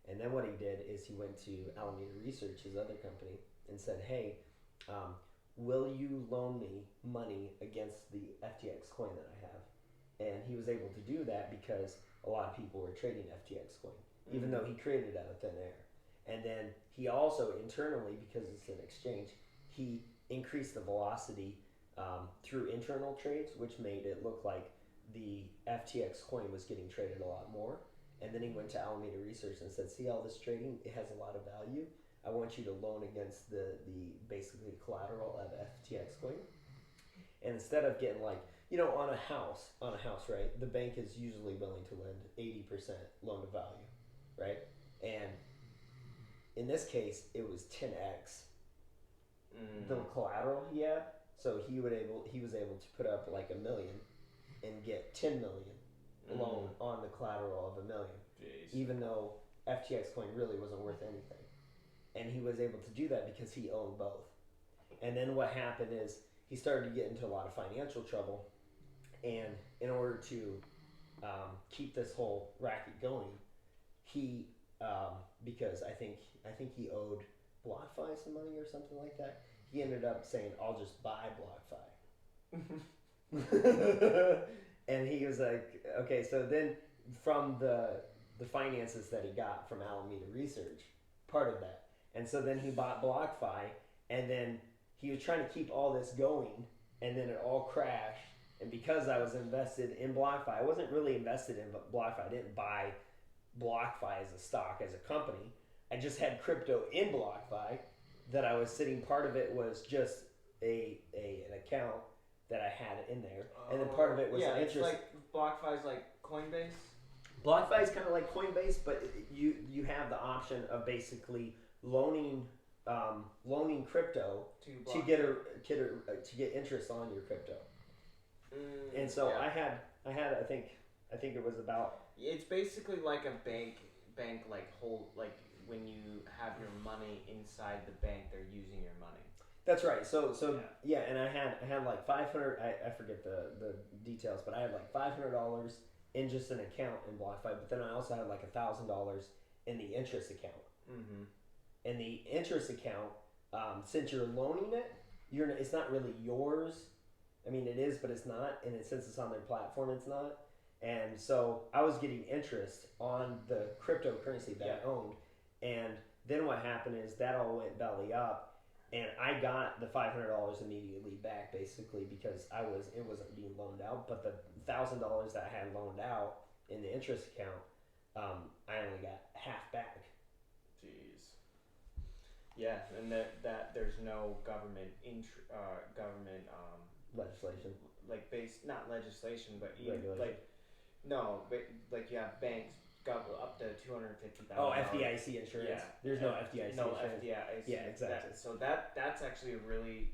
and then what he did is he went to Alameda Research, his other company, and said, hey, will you loan me money against the FTX coin that I have? And he was able to do that because a lot of people were trading FTX coin, even though he created it out of thin air. And then he also internally, because it's an exchange, he increased the velocity through internal trades, which made it look like the FTX coin was getting traded a lot more. And then he went to Alameda Research and said, see all this trading? It has a lot of value. I want you to loan against the basically collateral of FTX coin. And instead of getting like, on a house, right? The bank is usually willing to lend 80% loan to value, right? And in this case, it was 10x the collateral he had. So he was able to put up like $1 million and get 10 million loan on the collateral of $1 million. Jeez. Even though FTX coin really wasn't worth anything. And he was able to do that because he owned both. And then what happened is he started to get into a lot of financial trouble. And in order to keep this whole racket going, he because I think he owed BlockFi some money or something like that. He ended up saying, "I'll just buy BlockFi." And he was like, "Okay." So then, from the finances that he got from Alameda Research, part of that, and so then he bought BlockFi, and then he was trying to keep all this going, and then it all crashed. And because I was invested in BlockFi, I wasn't really invested in BlockFi. I didn't buy BlockFi as a stock, as a company. I just had crypto in BlockFi that I was sitting. Part of it was just an account that I had in there, and then part of it was interest. interest. It's like BlockFi's like Coinbase. BlockFi is kind of like Coinbase, but you have the option of basically loaning loaning crypto to get interest on your crypto. And so yeah. I had I think it was about It's basically like a bank like hold like when you have your money inside the bank, they're using your money. That's right. So yeah, and I had like 500. I forget the details, but I had like $500 in just an account in BlockFi. But then I also had like $1,000 in the interest account. Mm-hmm. And the interest account, since you're loaning it, it's not really yours. I mean, it is, but it's not. And since it's on their platform, it's not. And so I was getting interest on the cryptocurrency that I owned. And then what happened is that all went belly up, and I got the $500 immediately back, basically because it wasn't being loaned out. But the $1,000 that I had loaned out in the interest account, I only got half back. Jeez. Yeah, and that there's no government Legislation, like not legislation, but regulation. No, but like you have banks got up to $250,000. Oh, FDIC insurance. Yeah. There's no FDIC no insurance. FDIC. Yeah, exactly. So that's actually really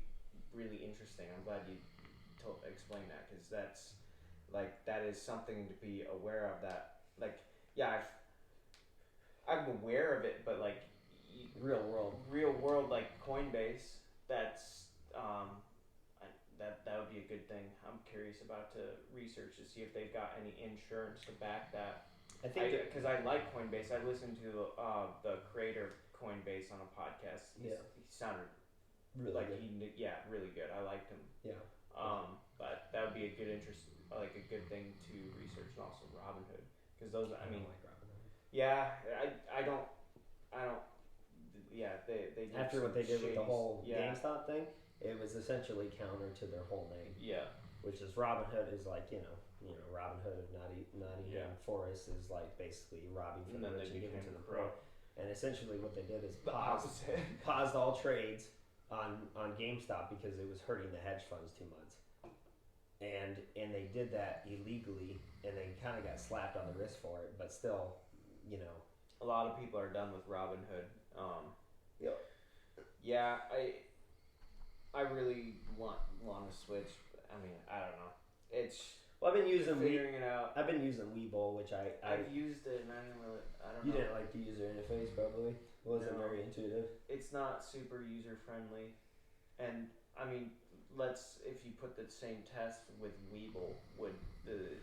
really interesting. I'm glad you explained that, because that is something to be aware of. That like yeah, I'm aware of it, but like real world like Coinbase, that's that would be a good thing. I'm curious about to research to see if they've got any insurance to back that. I think because I like Coinbase. I listened to the creator of Coinbase on a podcast. He sounded really good. Really good. I liked him. Yeah. But that would be a good like a good thing to research, and also Robinhood, because those. I mean, like Robinhood. Yeah, I don't. Yeah, they did after what they did with the whole yeah. GameStop thing, it was essentially counter to their whole name. Yeah. Which is Robinhood is like Robinhood of Nottingham Forest is like basically robbing from the rich and giving to the poor. And essentially what they did is paused all trades on GameStop because it was hurting the hedge funds too much. And they did that illegally, and they kind of got slapped on the wrist for it, but still, a lot of people are done with Robinhood. Yep. Yeah, I really want to switch. I mean, I don't know. I've been using figuring it out. I've been using Webull, which I've used it, and I don't know. You didn't like the user interface, probably. It wasn't very intuitive. It's not super user friendly, and I mean, if you put the same test with Webull, would the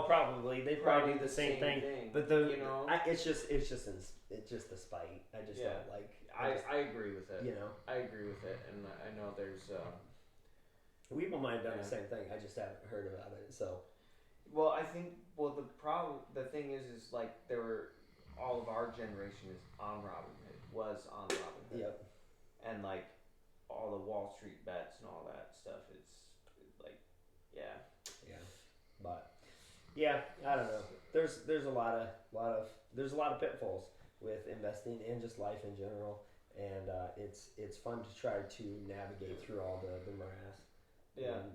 probably they probably do the same thing. But it's just the spite. I just don't like. I agree with it. I agree with it, and I know there's. Webull might have done the same thing. I just haven't heard about it. So. Well, I think the thing is like all of our generation was on Robinhood. Yep. And like all the Wall Street bets and all that stuff, it's like, yeah. Yeah, but. Yeah, I don't know. There's a lot of pitfalls with investing and just life in general, and it's fun to try to navigate through all the morass. Yeah.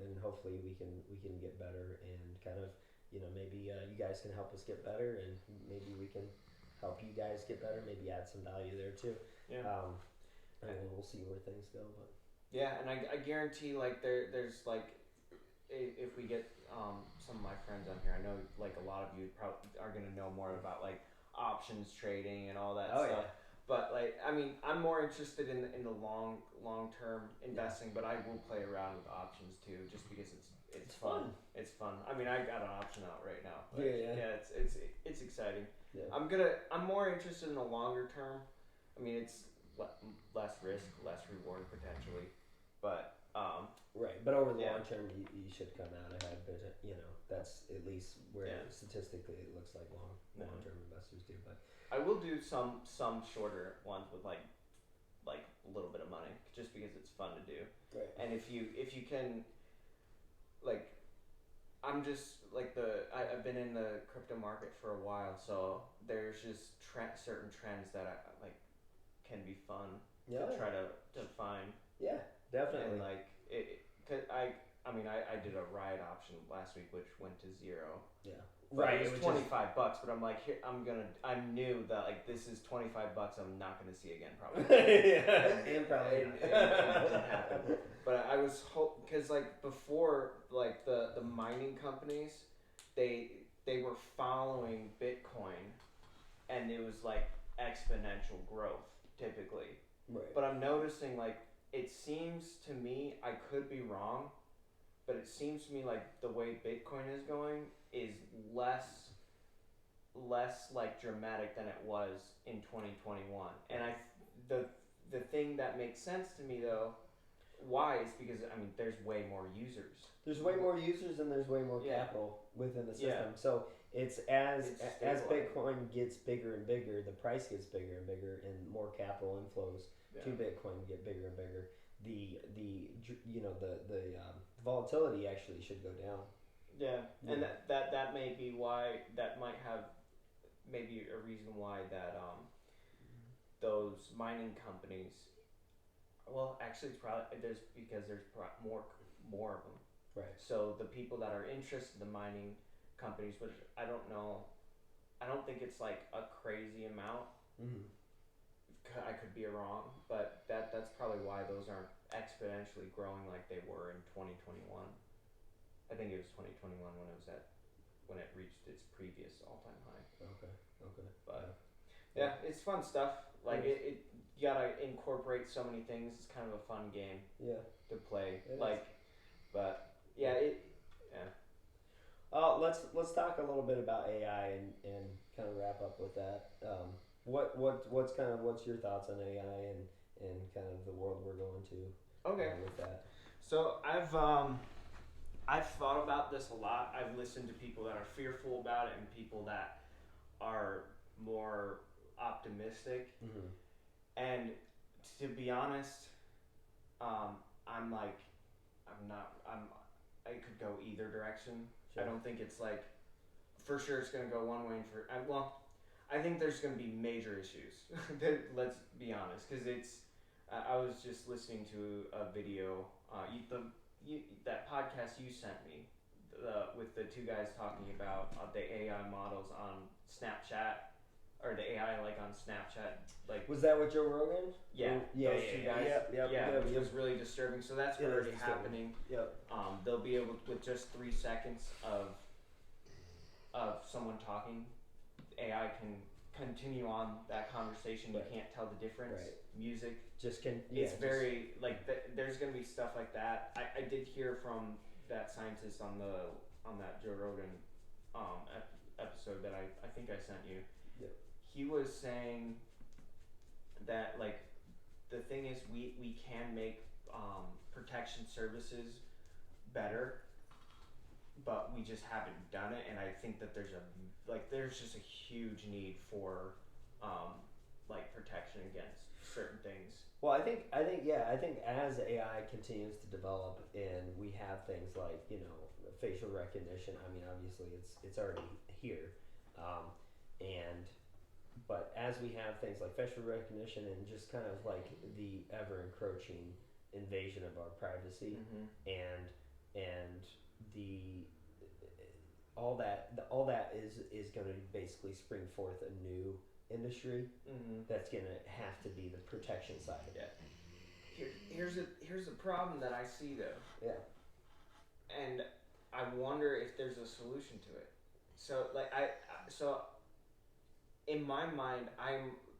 And hopefully we can get better, and kind of maybe you guys can help us get better, and maybe we can help you guys get better. Maybe add some value there too. Yeah. And we'll see where things go, but. Yeah, and I guarantee like there's like. If we get some of my friends on here, I know like a lot of you probably are going to know more about like options trading and all that stuff. Yeah. But like, I mean, I'm more interested in the long term investing, but I will play around with options too, just because it's fun. It's fun. I mean, I got an option out right now. Yeah, it's exciting. Yeah. I'm more interested in the longer term. I mean, it's less risk, less reward potentially, but. Right, but over the long term, you should come out ahead. But that's at least where statistically it looks like long term investors do. But I will do some shorter ones with like a little bit of money, just because it's fun to do. Right. And if you can, like, I'm just like I've been in the crypto market for a while, so there's just certain trends that can be fun to try to find. Yeah, definitely. And like I mean, I did a ride option last week, which went to 0. Yeah. But Right. it was $25, but I'm like, here, I knew that like this is $25. I'm not gonna see again, probably. Yeah, and probably it didn't happen. But I was because like before, like the mining companies, they were following Bitcoin, and it was like exponential growth typically. Right. But I'm noticing like it seems to me, I could be wrong, but it seems to me like the way Bitcoin is going is less like dramatic than it was in 2021. And the thing that makes sense to me though, why, is because I mean there's way more users. There's way more users and there's way more capital within the system. So it's as Bitcoin gets bigger and bigger, the price gets bigger and bigger, and more capital inflows to Bitcoin get bigger and bigger. The volatility actually should go down. Yeah, and that may be why, that might have maybe a reason why that those mining companies, well, actually it's probably because there's more of them. Right. So the people that are interested in the mining companies, which I don't know, I don't think it's like a crazy amount. Mm-hmm. I could be wrong, but that's probably why those aren't exponentially growing like they were in 2021. I think it was 2021 when it reached its previous all-time high. Okay. But yeah, it's fun stuff. Like it you gotta incorporate so many things. It's kind of a fun game. Yeah. To play. It like, is. But yeah, let's talk a little bit about AI and kind of wrap up with that. What's your thoughts on AI and kind of the world we're going to? Okay. With that. So I've thought about this a lot. I've listened to people that are fearful about it and people that are more optimistic. Mm-hmm. And to be honest, I could go either direction. Sure. I don't think it's like, for sure it's going to go one way I think there's going to be major issues. Let's be honest, because I was just listening to a video, that podcast you sent me, with the two guys talking about the AI models on Snapchat, or the AI like on Snapchat. Like, was that with Joe Rogan? Yeah, those two guys. Which was really disturbing. So that's already happening. Yep. They'll be able to, with just 3 seconds of someone talking, AI can continue on that conversation. Right. You can't tell the difference. Right. Music. It's very like there's gonna be stuff like that. I did hear from that scientist on that Joe Rogan episode that I think I sent you. Yep. He was saying that like the thing is we can make protection services better, but we just haven't done it. And I think that there's just a huge need for like protection against certain things. Well, I think as AI continues to develop and we have things like, facial recognition, I mean, obviously it's already here. But as we have things like facial recognition and just kind of like the ever encroaching invasion of our privacy, mm-hmm. and all that is going to basically spring forth a new industry, mm-hmm. that's going to have to be the protection side of it. Here's a problem that I see though. Yeah. And I wonder if there's a solution to it. So like in my mind,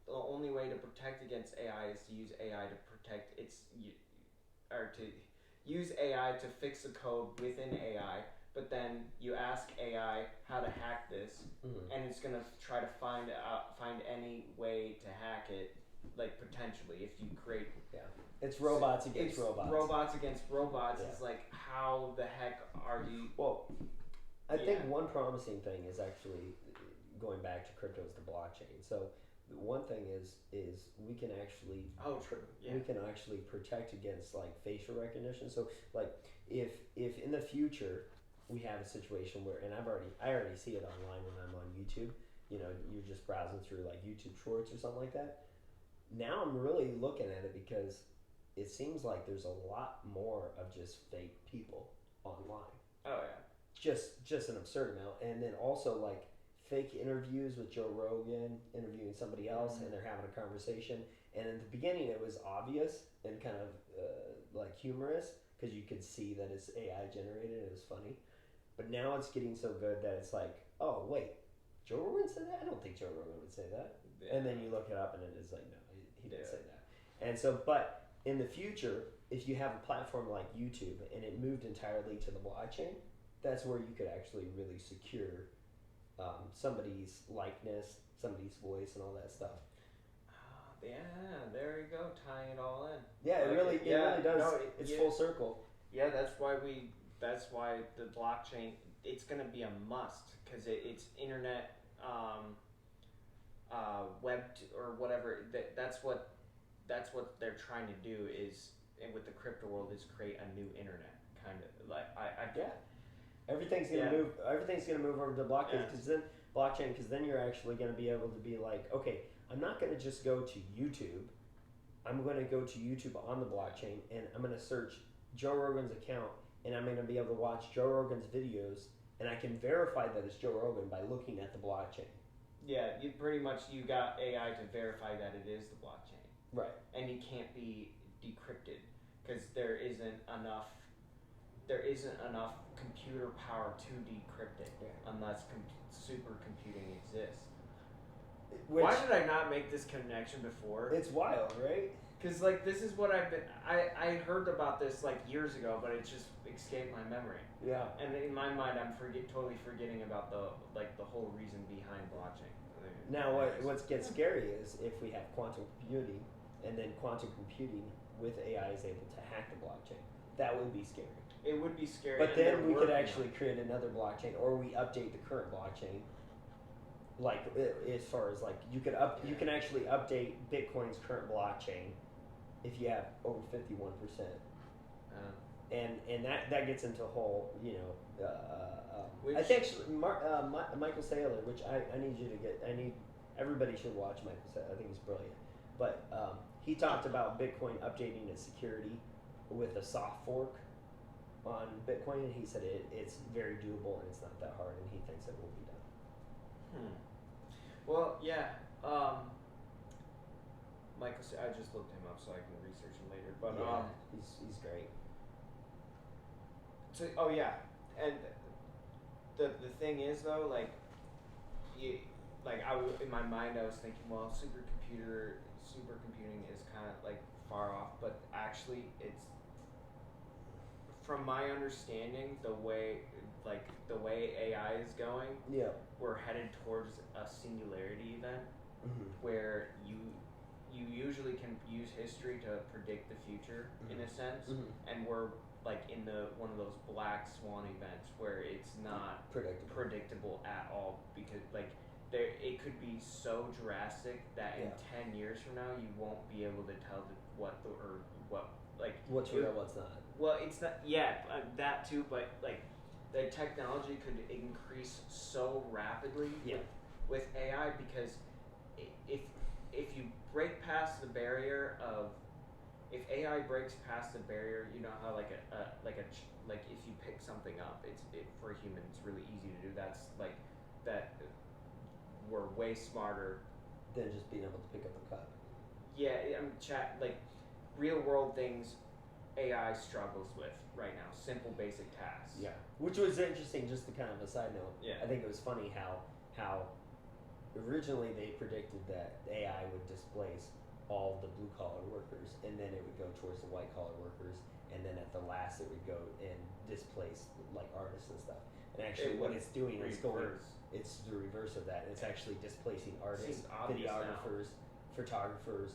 the only way to protect against AI is to use AI to protect to use AI to fix the code within AI. But then you ask AI how to hack this, mm-hmm. and it's gonna try to find any way to hack it, like potentially if you create. Yeah. It's robots against robots. Robots against robots. Yeah. It's like, how the heck are you? Well, I think one promising thing is actually going back to crypto is the blockchain. So one thing is we can actually we can actually protect against like facial recognition. So like if in the future we have a situation where, and I already see it online when I'm on YouTube, you're just browsing through like YouTube Shorts or something like that. Now I'm really looking at it because it seems like there's a lot more of just fake people online. Oh yeah. Just an absurd amount. And then also like fake interviews with Joe Rogan interviewing somebody else, and they're having a conversation. And in the beginning, it was obvious and kind of like humorous because you could see that it's AI generated and it was funny. But now it's getting so good that it's like, oh wait, Joe Rogan said that? I don't think Joe Rogan would say that. Yeah. And then you look it up and it is like, no, he didn't say that. And so, but in the future, if you have a platform like YouTube and it moved entirely to the blockchain, that's where you could actually really secure somebody's likeness, somebody's voice, and all that stuff. Yeah, there you go, tying it all in. Yeah, it really does. No, it's full circle. Yeah, that's why the blockchain, it's going to be a must because it's internet, web or whatever. That's what they're trying to do is, and with the crypto world, is create a new internet kind of like Everything's gonna move. Everything's gonna move over to blockchain because then you're actually gonna be able to be like, okay, I'm not gonna just go to YouTube. I'm gonna go to YouTube on the blockchain and I'm gonna search Joe Rogan's account and I'm gonna be able to watch Joe Rogan's videos and I can verify that it's Joe Rogan by looking at the blockchain. Yeah, you pretty much you got AI to verify that it is the blockchain. Right. And it can't be decrypted because there isn't enough computer power to decrypt it unless supercomputing exists. Why did I not make this connection before? It's wild, right? Because like this is what I heard about this like years ago, but it just escaped my memory. Yeah. And in my mind, I'm totally forgetting about the whole reason behind blockchain. Now, what gets scary is if we have quantum computing, and then quantum computing with AI is able to hack the blockchain. That would be scary. It would be scary. But then we could actually create another blockchain, or we update the current blockchain. Like as far as like you can actually update Bitcoin's current blockchain if you have over 51%. And that gets into a whole, I think actually Michael Saylor, which I need you to get. Everybody should watch Michael Saylor. I think he's brilliant. But he talked about Bitcoin updating its security with a soft fork on Bitcoin, and he said it's very doable and it's not that hard, and he thinks it will be done. Well, yeah. Michael, I just looked him up so I can research him later. But he's great. So and the thing is though, like in my mind I was thinking, well, supercomputing is kind of like far off, but actually it's, from my understanding, the way AI is going, we're headed towards a singularity event where you usually can use history to predict the future in a sense, and we're like in one of those black swan events where it's not predictable at all, because like it could be so drastic that in 10 years from now you won't be able to tell what's real, what's not. Well, it's not. Yeah, that too. But like, the technology could increase so rapidly with AI, because if you break past the barrier of, if AI breaks past the barrier, you know how like if you pick something up, for a human it's really easy to do. That's like that. We're way smarter than just being able to pick up a cup. Yeah, like real world things AI struggles with right now. Simple, basic tasks. Yeah, which was interesting. Just to kind of a side note. Yeah, I think it was funny how originally they predicted that AI would displace all the blue collar workers, and then it would go towards the white collar workers, and then at the last it would go and displace like artists and stuff. And actually, what it's doing is it's the reverse of that. It's actually displacing artists, videographers, photographers,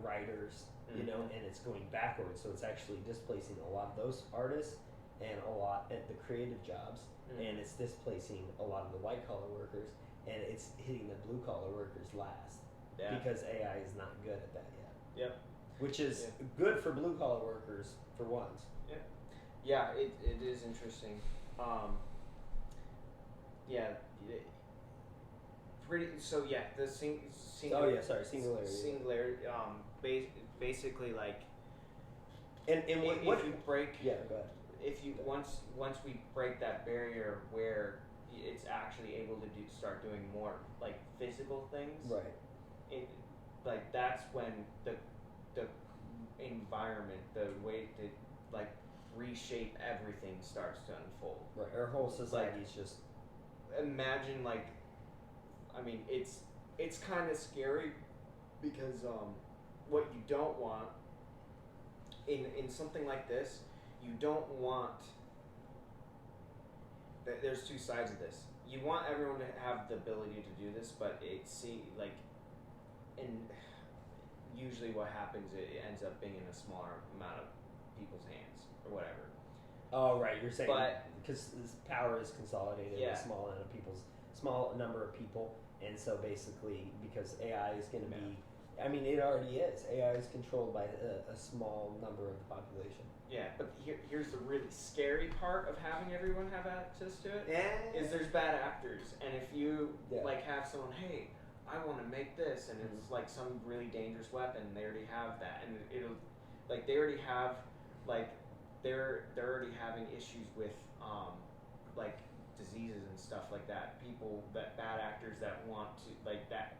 writers, and it's going backwards. So it's actually displacing a lot of those artists and a lot at the creative jobs, and it's displacing a lot of the white collar workers, and it's hitting the blue collar workers last, because AI is not good at that yet. Yep. Which is good for blue collar workers for once. Yep. Yeah, it is interesting. The singularity. Singularity. Basically, like, and if you break. Yeah, go ahead. if you once we break that barrier where it's actually able to start doing more like physical things, Right. it like that's when the environment, the way to like reshape everything starts to unfold. Right. Our whole society is just. Imagine like, I mean, it's kind of scary because what you don't want in something like this, you don't want. There's two sides of this. You want everyone to have the ability to do this, but and usually what happens, it ends up being in a smaller amount of people's hands or whatever. Oh right, you're saying But because power is consolidated in yeah, a small number of people, and so basically because AI is going to be, I mean it already is. AI is controlled by a small number of the population. yeah, but here's the really scary part of having everyone have access to it. Yeah. Is there's bad actors, and if you Yeah. like have someone, hey, I want to make this, and it's like some really dangerous weapon. They already have that, and it'll like they already have like they're already having issues with like diseases and stuff like that. People that bad actors that want to like that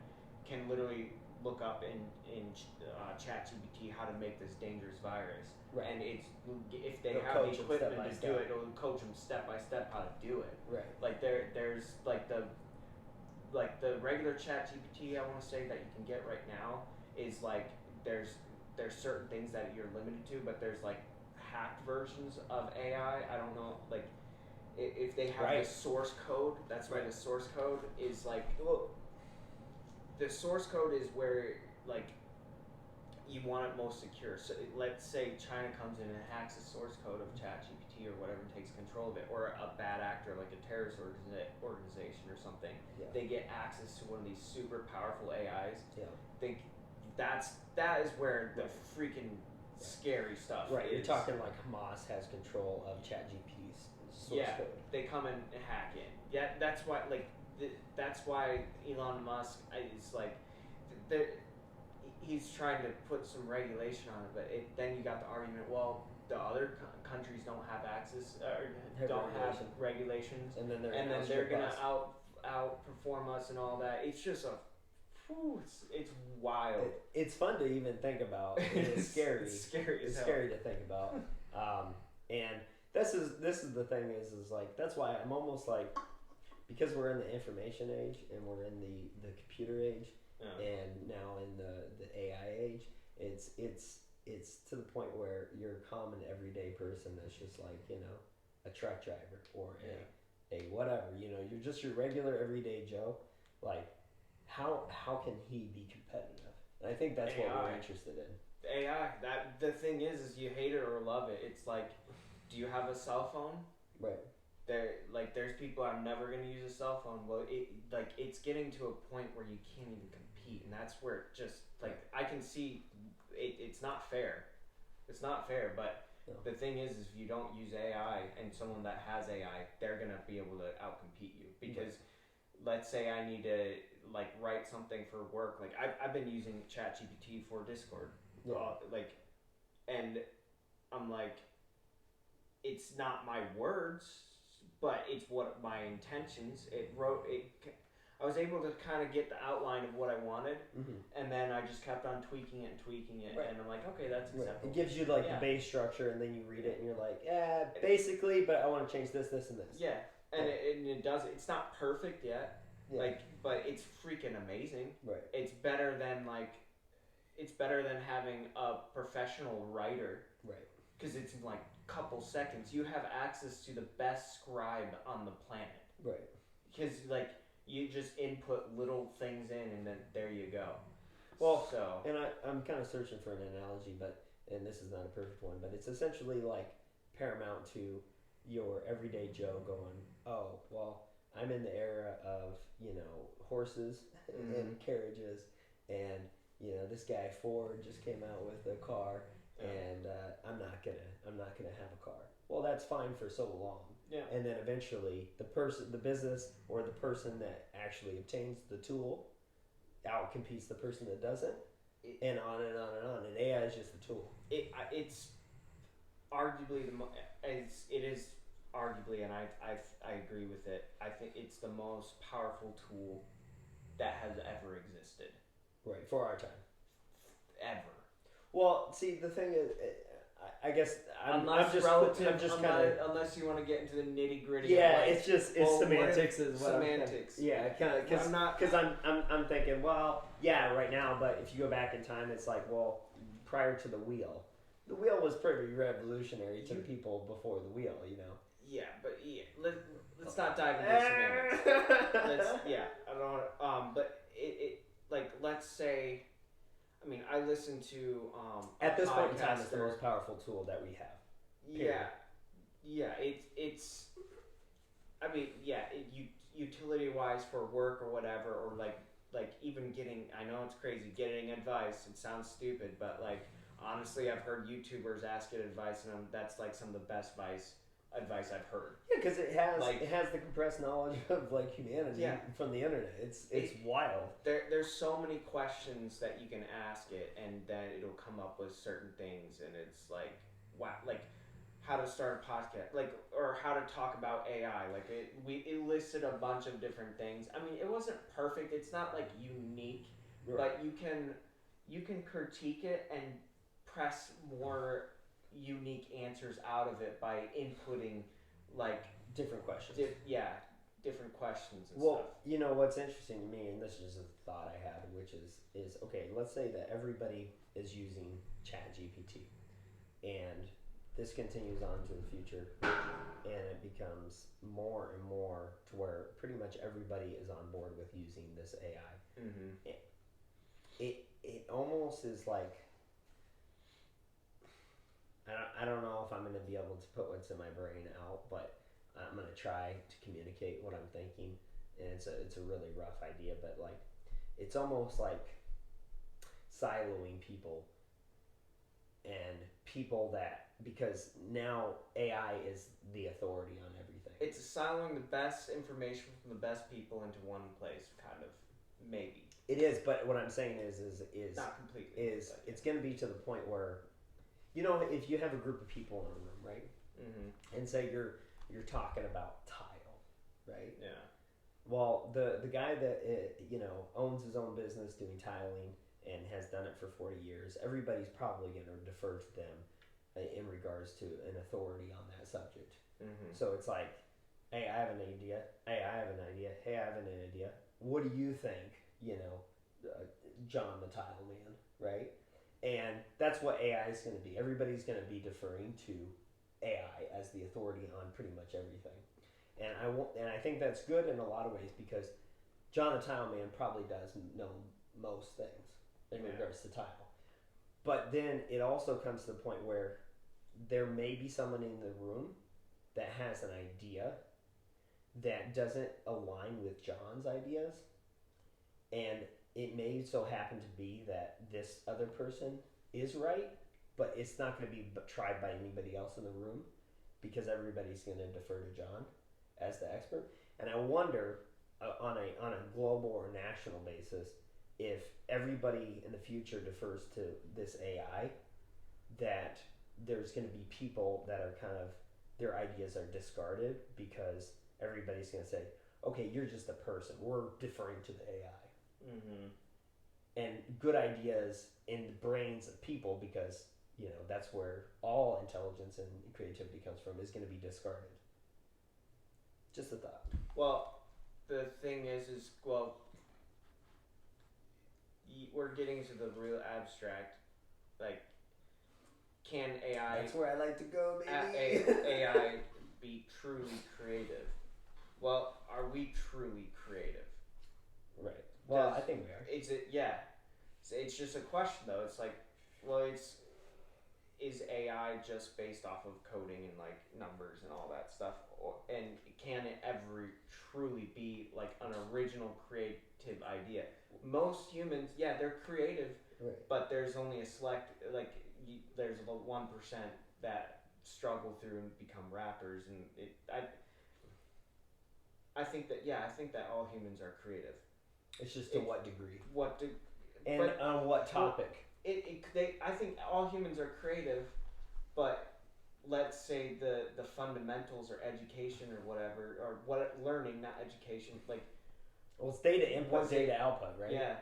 can literally look up in ChatGPT how to make this dangerous virus, Right. and it's if they It'll have the coach 'em equipment step by to step. do it, it'll coach them step by step how to do it. Right. Like there's like the regular ChatGPT I want to say that you can get right now is like there's certain things that you're limited to, but there's like hacked versions of AI. I don't know, like if they have Right. the source code. That's why Right. the source code is like, well, the source code is where like you want it most secure. So let's say China comes in and hacks the source code of ChatGPT or whatever and takes control of it, or a bad actor like a terrorist organization or something. Yeah. They get access to one of these super powerful AIs. Yeah. That is where the freaking scary stuff Right. is. You're talking like Hamas has control of ChatGPT's source code. They come and hack in. Yeah, that's why. Like, that's why Elon Musk is like, he's trying to put some regulation on it. But then you got the argument. Well, the other countries don't have access or don't have regulations, and then they're gonna outperform us and all that. It's just it's wild. It's fun to even think about. It's scary. It's scary. It's scary to think about. And this is the thing is like that's why I'm almost like, because we're in the information age and we're in the computer age, and now in the AI age, it's to the point where you're a common everyday person that's just like, you know, a truck driver or a whatever, you know, you're just your regular everyday Joe. Like how can he be competitive? And I think that's what we're interested in. AI. That the thing is you hate it or love it. It's like, do you have a cell phone? Right. There's people I'm never gonna use a cell phone. Well, it's getting to a point where you can't even compete, and that's where it just like I can see it's not fair. It's not fair, but the thing is if you don't use AI and someone that has AI, they're gonna be able to outcompete you because let's say I need to like write something for work. Like I've been using ChatGPT for Discord, and I'm like, it's not my words, but it's what my intentions. I was able to kind of get the outline of what I wanted, and then I just kept on tweaking it, and I'm like, okay, that's acceptable. It gives you like the base structure, and then you read it, and you're like, basically, but I want to change this, and this. Yeah, and it does. It's not perfect yet, but it's freaking amazing. Right. It's better than having a professional writer. Right. Because it's in like a couple seconds. You have access to the best scribe on the planet. Right. Because like you just input little things in, and then there you go. Well, and I'm kind of searching for an analogy, and this is not a perfect one, but it's essentially like paramount to your everyday Joe going, oh, well, I'm in the era of, you know, horses and carriages, and, you know, this guy Ford just came out with a car, and I'm not gonna have a car. Well, that's fine for so long. Yeah. And then eventually the business or the person that actually obtains the tool outcompetes the person that doesn't, and on and on and on. And AI is just a tool. It's arguably it is arguably, and I agree with it. I think it's the most powerful tool that has ever existed. Right, for our time. Ever. Well, see, the thing is, I guess unless you want to get into the nitty gritty. Yeah, it's semantics is what semantics. Because I'm thinking, well, yeah, right now, but if you go back in time, it's like, well, prior to the wheel was pretty revolutionary to people before the wheel, you know. Yeah, but let's not dive into semantics. I don't want to. But it like, let's say. I mean, I listen to at this point in time, it's the most powerful tool that we have. Period. Yeah. It's. I mean, utility wise for work or whatever, or like even getting. I know it's crazy getting advice. It sounds stupid, but like honestly, I've heard YouTubers ask it advice, and that's like some of the best advice I've heard. Yeah, because it has the compressed knowledge of like humanity from the internet. It's wild. There's so many questions that you can ask it, and then it'll come up with certain things, and it's like, wow, like how to start a podcast, like, or how to talk about AI. Like it listed a bunch of different things. I mean, it wasn't perfect. It's not like unique, right. But you can critique it and press more unique answers out of it by inputting like different questions. Different questions and stuff. Well, you know what's interesting to me, and this is just a thought I had, which is okay, let's say that everybody is using ChatGPT, and this continues on to the future, and it becomes more and more to where pretty much everybody is on board with using this AI. Mm-hmm. It almost is like, I don't know if I'm going to be able to put what's in my brain out, but I'm going to try to communicate what I'm thinking, and it's a really rough idea, but like it's almost like siloing people and people that, because now AI is the authority on everything. It's siloing the best information from the best people into one place, kind of, maybe. It is, but what I'm saying is not completely. It's going to be to the point where, you know, if you have a group of people in a room, right? Mm-hmm. And say you're talking about tile, right? Yeah. Well, the guy that owns his own business doing tiling and has done it for 40 years, everybody's probably going to defer to them in regards to an authority on that subject. Mm-hmm. So it's like, hey, I have an idea. Hey, I have an idea. Hey, I have an idea. What do you think? John the Tile Man, right? And that's what AI is going to be. Everybody's going to be deferring to AI as the authority on pretty much everything. And I think that's good in a lot of ways, because John the Tile Man probably does know most things in regards to tile. But then it also comes to the point where there may be someone in the room that has an idea that doesn't align with John's ideas, and it may so happen to be that this other person is right, but it's not going to be tried by anybody else in the room, because everybody's going to defer to John as the expert. And I wonder, on a global or national basis, if everybody in the future defers to this AI, that there's going to be people that are kind of, their ideas are discarded, because everybody's going to say, okay, you're just a person, we're deferring to the AI. Mm-hmm. And good ideas in the brains of people, because that's where all intelligence and creativity comes from, is going to be discarded. Just a thought. Well, the thing is we're getting to the real abstract. Like, can AI? That's where I like to go, baby. AI be truly creative? Well, are we truly creative? Right. Well, I think we are. It's just a question, though. It's like, well, is AI just based off of coding and like numbers and all that stuff, and can it ever truly be like an original creative idea? Most humans, they're creative, right. But there's only a select, there's the 1% that struggle through and become rappers, and I think that all humans are creative. It's just to what degree? And on what topic? I think all humans are creative, but let's say the fundamentals or education or whatever, or what learning, not education, like Well, it's data input, Was it- data output, right? yeah,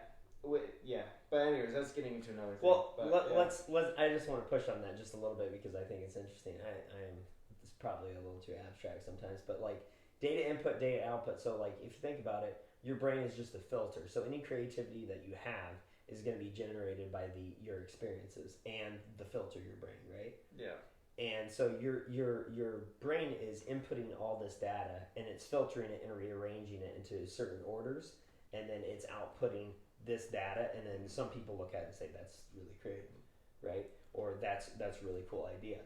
yeah. But anyways, that's getting into another thing. Well, but, yeah. let's. I just want to push on that just a little bit because I think it's interesting. I'm. It's probably a little too abstract sometimes, but like data input, data output. So like if you think about it, your brain is just a filter. So any creativity that you have is going to be generated by your experiences and the filter your brain, right? Yeah. And so your brain is inputting all this data and it's filtering it and rearranging it into certain orders, and then it's outputting this data, and then some people look at it and say that's really creative, right? Or that's a really cool idea.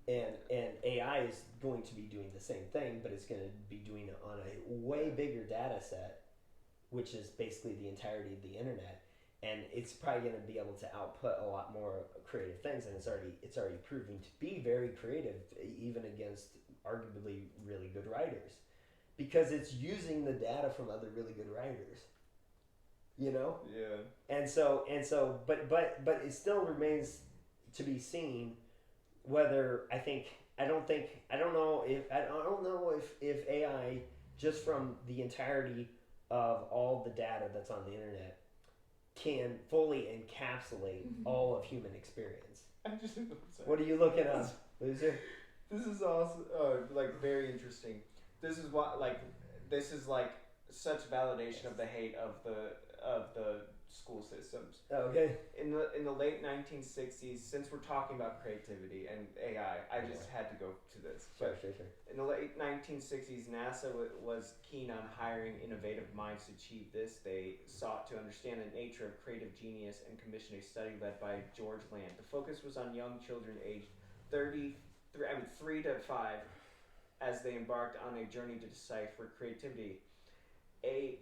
And AI is going to be doing the same thing, but it's going to be doing it on a way bigger data set, which is basically the entirety of the internet, and it's probably going to be able to output a lot more creative things, and it's already proving to be very creative, even against arguably really good writers, because it's using the data from other really good writers. You know? Yeah. And so but it still remains to be seen whether I don't know if AI, just from the entirety of all the data that's on the internet, can fully encapsulate all of human experience. What are you looking up, loser? This is also like very interesting. This is like such validation of the hate of the school systems. Oh, okay. In the late 1960s, since we're talking about creativity and AI, I just had to go to this. Sure. In the late 1960s, NASA was keen on hiring innovative minds to achieve this. They sought to understand the nature of creative genius and commissioned a study led by George Land. The focus was on young children aged 3 to 5 as they embarked on a journey to decipher creativity. A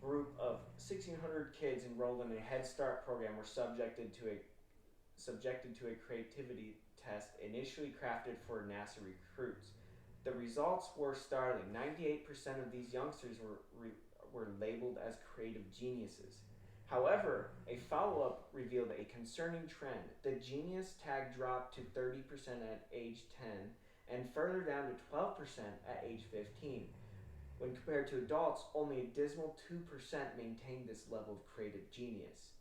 group of 1,600 kids enrolled in a Head Start program were subjected to a creativity test initially crafted for NASA recruits. The results were startling. 98% of these youngsters were labeled as creative geniuses. However, a follow-up revealed a concerning trend. The genius tag dropped to 30% at age 10 and further down to 12% at age 15. When compared to adults, only a dismal 2% maintained this level of creative genius.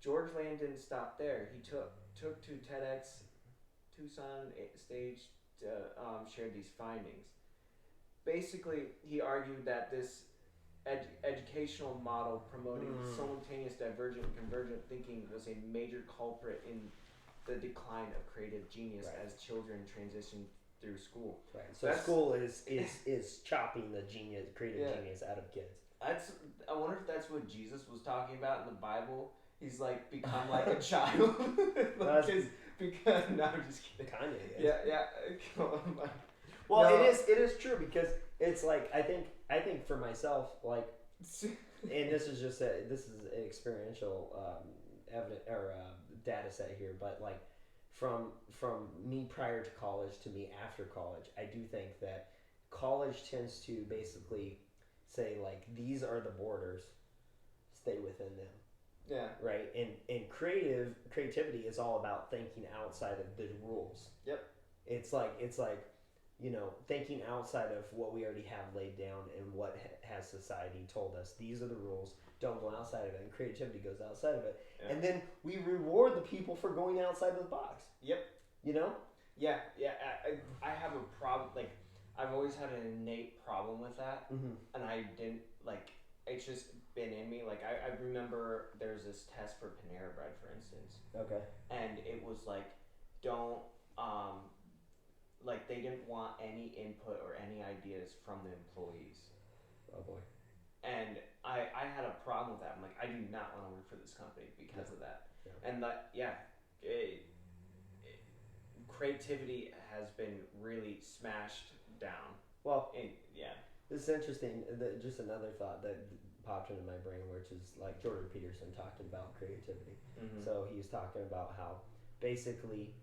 George Land didn't stop there. He took to TEDx Tucson stage to share these findings. Basically, he argued that this educational model promoting simultaneous divergent and convergent thinking was a major culprit in the decline of creative genius as children transitioned through school. Right. So school is chopping the creative genius out of kids. I wonder if that's what Jesus was talking about in the Bible. He's like become like a child. Because no, I'm just kidding. Kanye is. Yeah. Well, no. It is true, because it's like I think for myself, like, and this is an experiential evidence or data set here, but like from me prior to college to me after college, I do think that college tends to basically say, like, these are the borders, stay within them. Yeah. Right? And creativity is all about thinking outside of the rules. Yep. It's like thinking outside of what we already have laid down and what has society told us. These are the rules. Don't go outside of it. And creativity goes outside of it. Yeah. And then we reward the people for going outside of the box. Yep. You know? Yeah. I have a problem. Like, I've always had an innate problem with that. Mm-hmm. And I didn't, like, it's just been in me. Like, I remember there's this test for Panera Bread, for instance. Okay. And it was like, don't, like, they didn't want any input or any ideas from the employees. Oh boy. And I had a problem with that. I'm like, I do not want to work for this company because of that. Yeah. And creativity has been really smashed down. Well, this is interesting. Just another thought that popped into my brain, which is like Jordan Peterson talked about creativity. Mm-hmm. So he's talking about how basically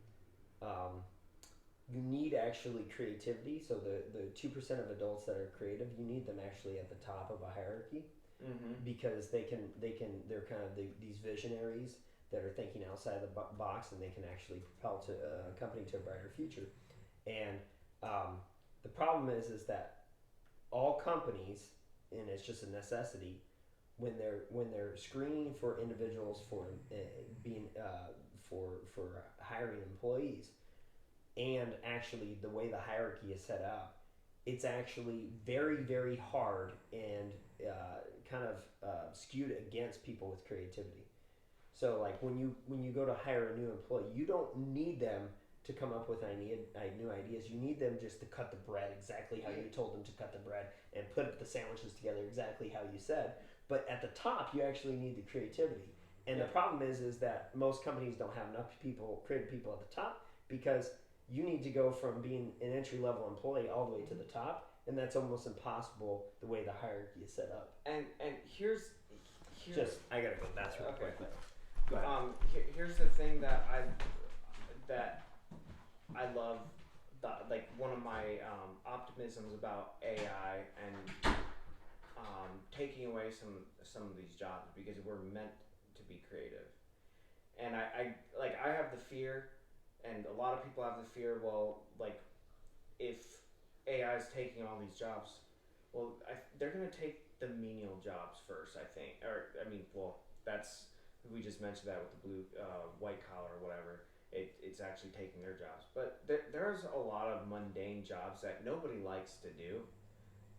you need actually creativity. So the 2% of adults that are creative, you need them actually at the top of a hierarchy. Mm-hmm. Because they're kind of these visionaries that are thinking outside the box, and they can actually propel to a company to a brighter future. And the problem is that all companies, and it's just a necessity, when they're screening for individuals for being for hiring employees, and actually the way the hierarchy is set up, it's actually very very hard and kind of skewed against people with creativity. So like when you go to hire a new employee, you don't need them to come up with new ideas. You need them just to cut the bread exactly how you told them to cut the bread and put the sandwiches together exactly how you said. But at the top, you actually need the creativity. And the problem is that most companies don't have enough creative people at the top, because you need to go from being an entry level employee all the way to the top, and that's almost impossible the way the hierarchy is set up. And here's Just I gotta go to the bathroom okay. quick. Go ahead. Here's the thing that I love, like one of my optimisms about AI and taking away some of these jobs, because we're meant to be creative. And I have the fear, and a lot of people have the fear. Well, like if AI is taking all these jobs, well, they're gonna take the menial jobs first, I think. Or I mean, well, that's we just mentioned that with the blue white collar or whatever. It's actually taking their jobs, but there's a lot of mundane jobs that nobody likes to do,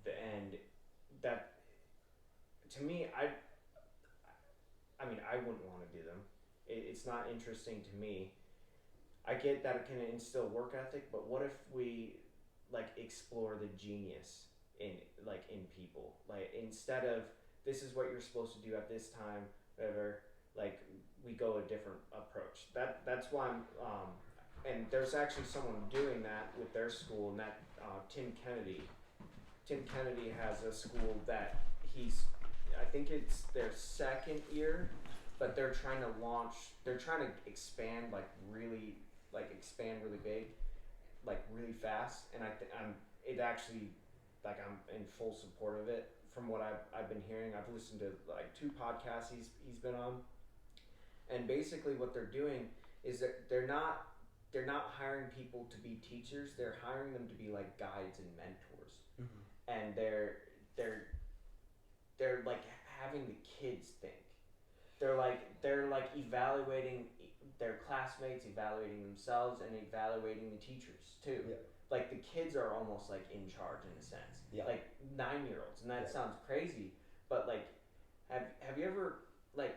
and that to me, I mean, I wouldn't want to do them. It's not interesting to me. I get that it can instill work ethic, but what if we like explore the genius in people? Like instead of this is what you're supposed to do at this time, whatever. Like we go a different approach. That's why I'm. And there's actually someone doing that with their school, and that Tim Kennedy. Tim Kennedy has a school that I think it's their second year, but they're trying to expand expand really big, like really fast, and I'm in full support of it. From what I've been hearing, I've listened to like 2 podcasts he's been on, and basically what they're doing is that they're not hiring people to be teachers. They're hiring them to be like guides and mentors, and they're like having the kids think. They're like evaluating their classmates, evaluating themselves, and evaluating the teachers too. Yeah. Like the kids are almost like in charge in a sense. Yeah. Like 9-year-olds, and that sounds crazy, but like, have you ever like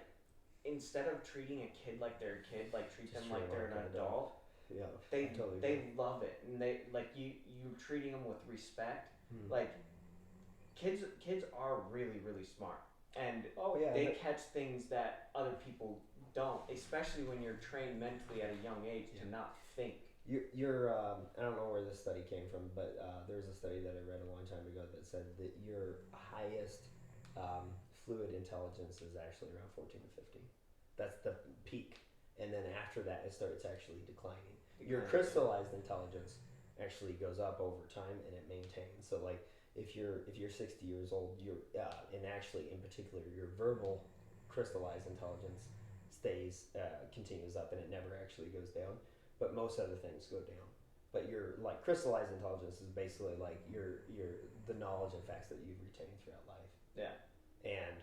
instead of treating a kid like they're a kid, like treat them like they're an adult. Yeah, they love it, and they like you treating them with respect. Like kids are really really smart, and they catch things that other people don't, especially when you're trained mentally at a young age to not think. You're I don't know where this study came from, but there was a study that I read a long time ago that said that your highest fluid intelligence is actually around 14 to 15. That's the peak, and then after that it starts actually declining. Your crystallized intelligence actually goes up over time, and it maintains. So like if you're 60 years old, and actually in particular your verbal crystallized intelligence continues up, and it never actually goes down. But most other things go down. But your like crystallized intelligence is basically like your the knowledge and facts that you've retained throughout life. Yeah. And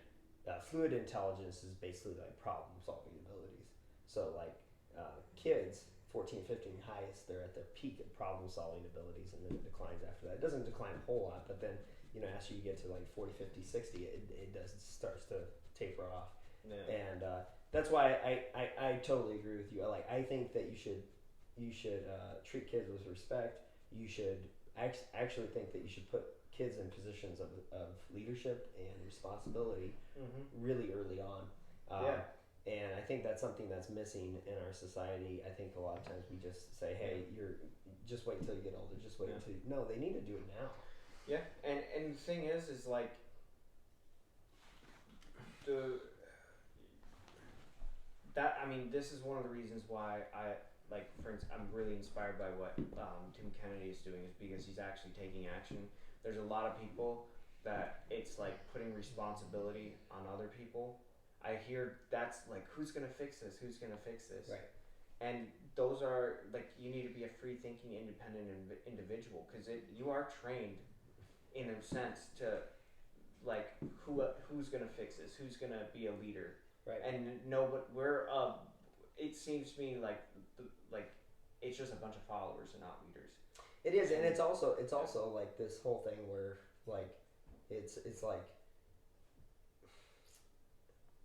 fluid intelligence is basically like problem solving abilities. So like kids 14, 15 highest, they're at their peak of problem solving abilities, and then it declines after that. It doesn't decline a whole lot, but then after you get to like 40, 50, 60, it starts to taper off. Yeah. And that's why I totally agree with you. I think that you should treat kids with respect. You should actually think that you should put kids in positions of leadership and responsibility really early on. And I think that's something that's missing in our society. I think a lot of times we just say, hey, you're just wait until you get older. Just wait until no, they need to do it now. Yeah, and the thing is like this is one of the reasons why for instance, I'm really inspired by what Tim Kennedy is doing, is because he's actually taking action. There's a lot of people that it's like putting responsibility on other people. I hear that's like, who's gonna fix this? Who's gonna fix this? Right. and those are like, you need to be a free thinking, independent individual, because you are trained in a sense to, like, who's gonna fix this, who's gonna be a leader, Right. and no, but we're it seems to me like it's just a bunch of followers and not leaders. It is, and it's also like this whole thing where like it's like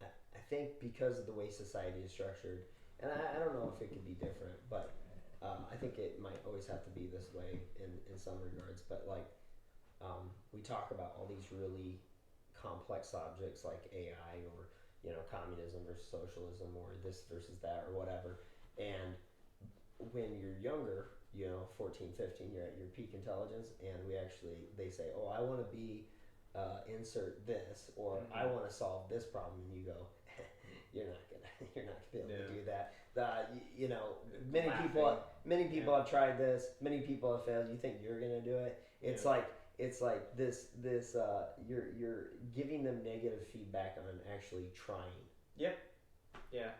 I think because of the way society is structured, and I don't know if it could be different, but I think it might always have to be this way in some regards. But like we talk about all these really complex subjects like AI or communism versus socialism or this versus that or whatever, and when you're younger, 14, 15, you're at your peak intelligence, and they say, oh, I want to be insert this, or I want to solve this problem, and you go, you're not gonna be able to do that. Many people have tried this, many people have failed. You think you're gonna do it? It's like this you're giving them negative feedback on actually trying. Yep. Yeah.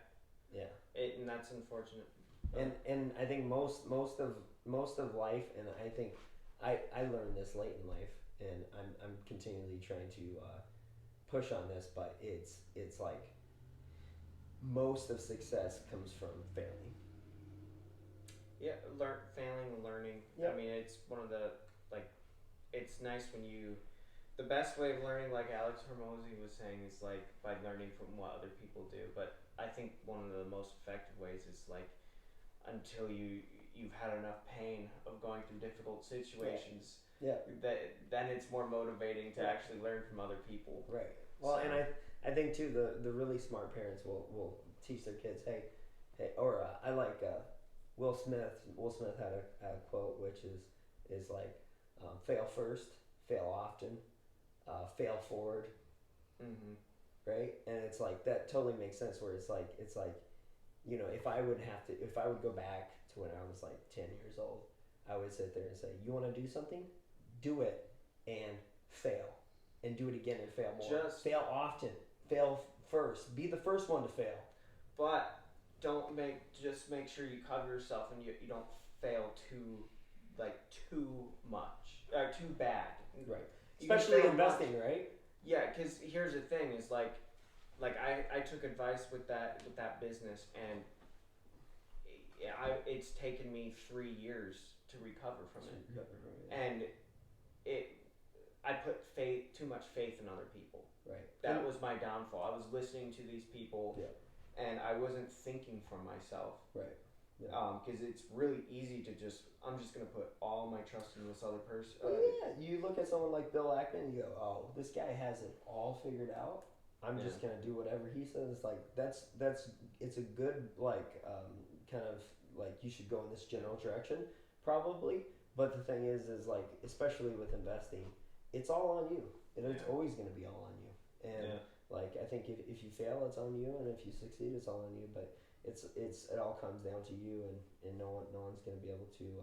And that's unfortunate. And I think most of life, and I think I learned this late in life, and I'm continually trying to push on this, but it's like most of success comes from failing. Yeah, failing and learning. Yep. I mean, it's one of the it's nice when the best way of learning, like Alex Hormozy was saying, is like by learning from what other people do. But I think one of the most effective ways is like until you've had enough pain of going through difficult situations. Yeah. Then it's more motivating to actually learn from other people. Right. Well, and I think too the really smart parents will teach their kids, hey, or I like Will Smith. Will Smith had a quote which is like fail first, fail often, fail forward. Mm-hmm. Right, and it's like that totally makes sense. Where it's like if I would go back to when I was like 10 years old, I would sit there and say, you want to do something, do it and fail, and do it again and fail more. Just fail often, fail first, be the first one to fail. But just make sure you cover yourself and you don't fail too much or too bad. Right. Especially investing, right? Yeah, because here's the thing: is like I took advice with that business, and it's taken me 3 years to recover from it. And I put too much faith in other people. Right. That was my downfall. I was listening to these people, and I wasn't thinking for myself. Right. Yeah. Because it's really easy to I'm just going to put all my trust in this other person. You look at someone like Bill Ackman and you go, oh, this guy has it all figured out. I'm just going to do whatever he says. It's like, it's a good, kind of, like, you should go in this general direction, probably. But the thing is like, especially with investing, it's all on you. It's always going to be all on you. And, like, I think if you fail, it's on you. And if you succeed, it's all on you. But it all comes down to you, and no one's going to be able to you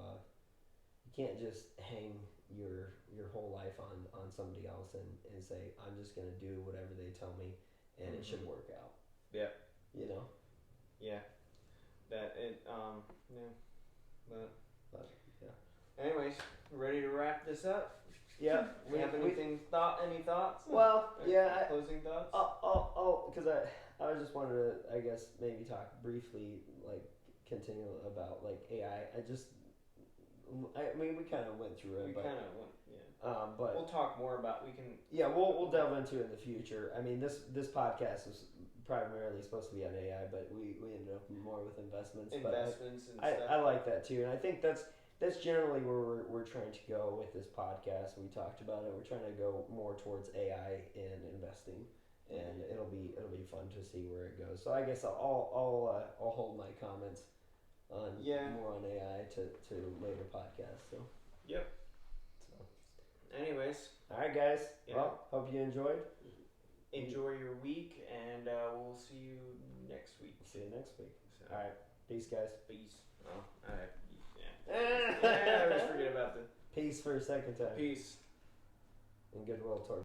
can't just hang your whole life on somebody else and say, I'm just going to do whatever they tell me and it should work out. Yeah. Yeah. That it but yeah. Anyways, ready to wrap this up? Yeah. Any thoughts? Well, closing thoughts? Because I was just wanted to, I guess, maybe talk briefly, like, continue about, like, AI. I mean, we kind of went through it. But we'll talk more about, we'll delve into it in the future. I mean, this podcast is primarily supposed to be on AI, but we ended up more with investments. And stuff. I like that too, and I think that's generally where we're trying to go with this podcast. We talked about it. We're trying to go more towards AI and investing, and it'll be fun to see where it goes. So I guess I'll hold my comments on more on AI to later podcasts. So. Yep. So. Anyways. All right, guys. Yeah. Well, hope you enjoyed. Enjoy your week, and we'll see you next week. See you next week. So. All right. Peace, guys. Peace. Oh, all right. Yeah. I always forget about the peace for a second time. Peace. And goodwill towards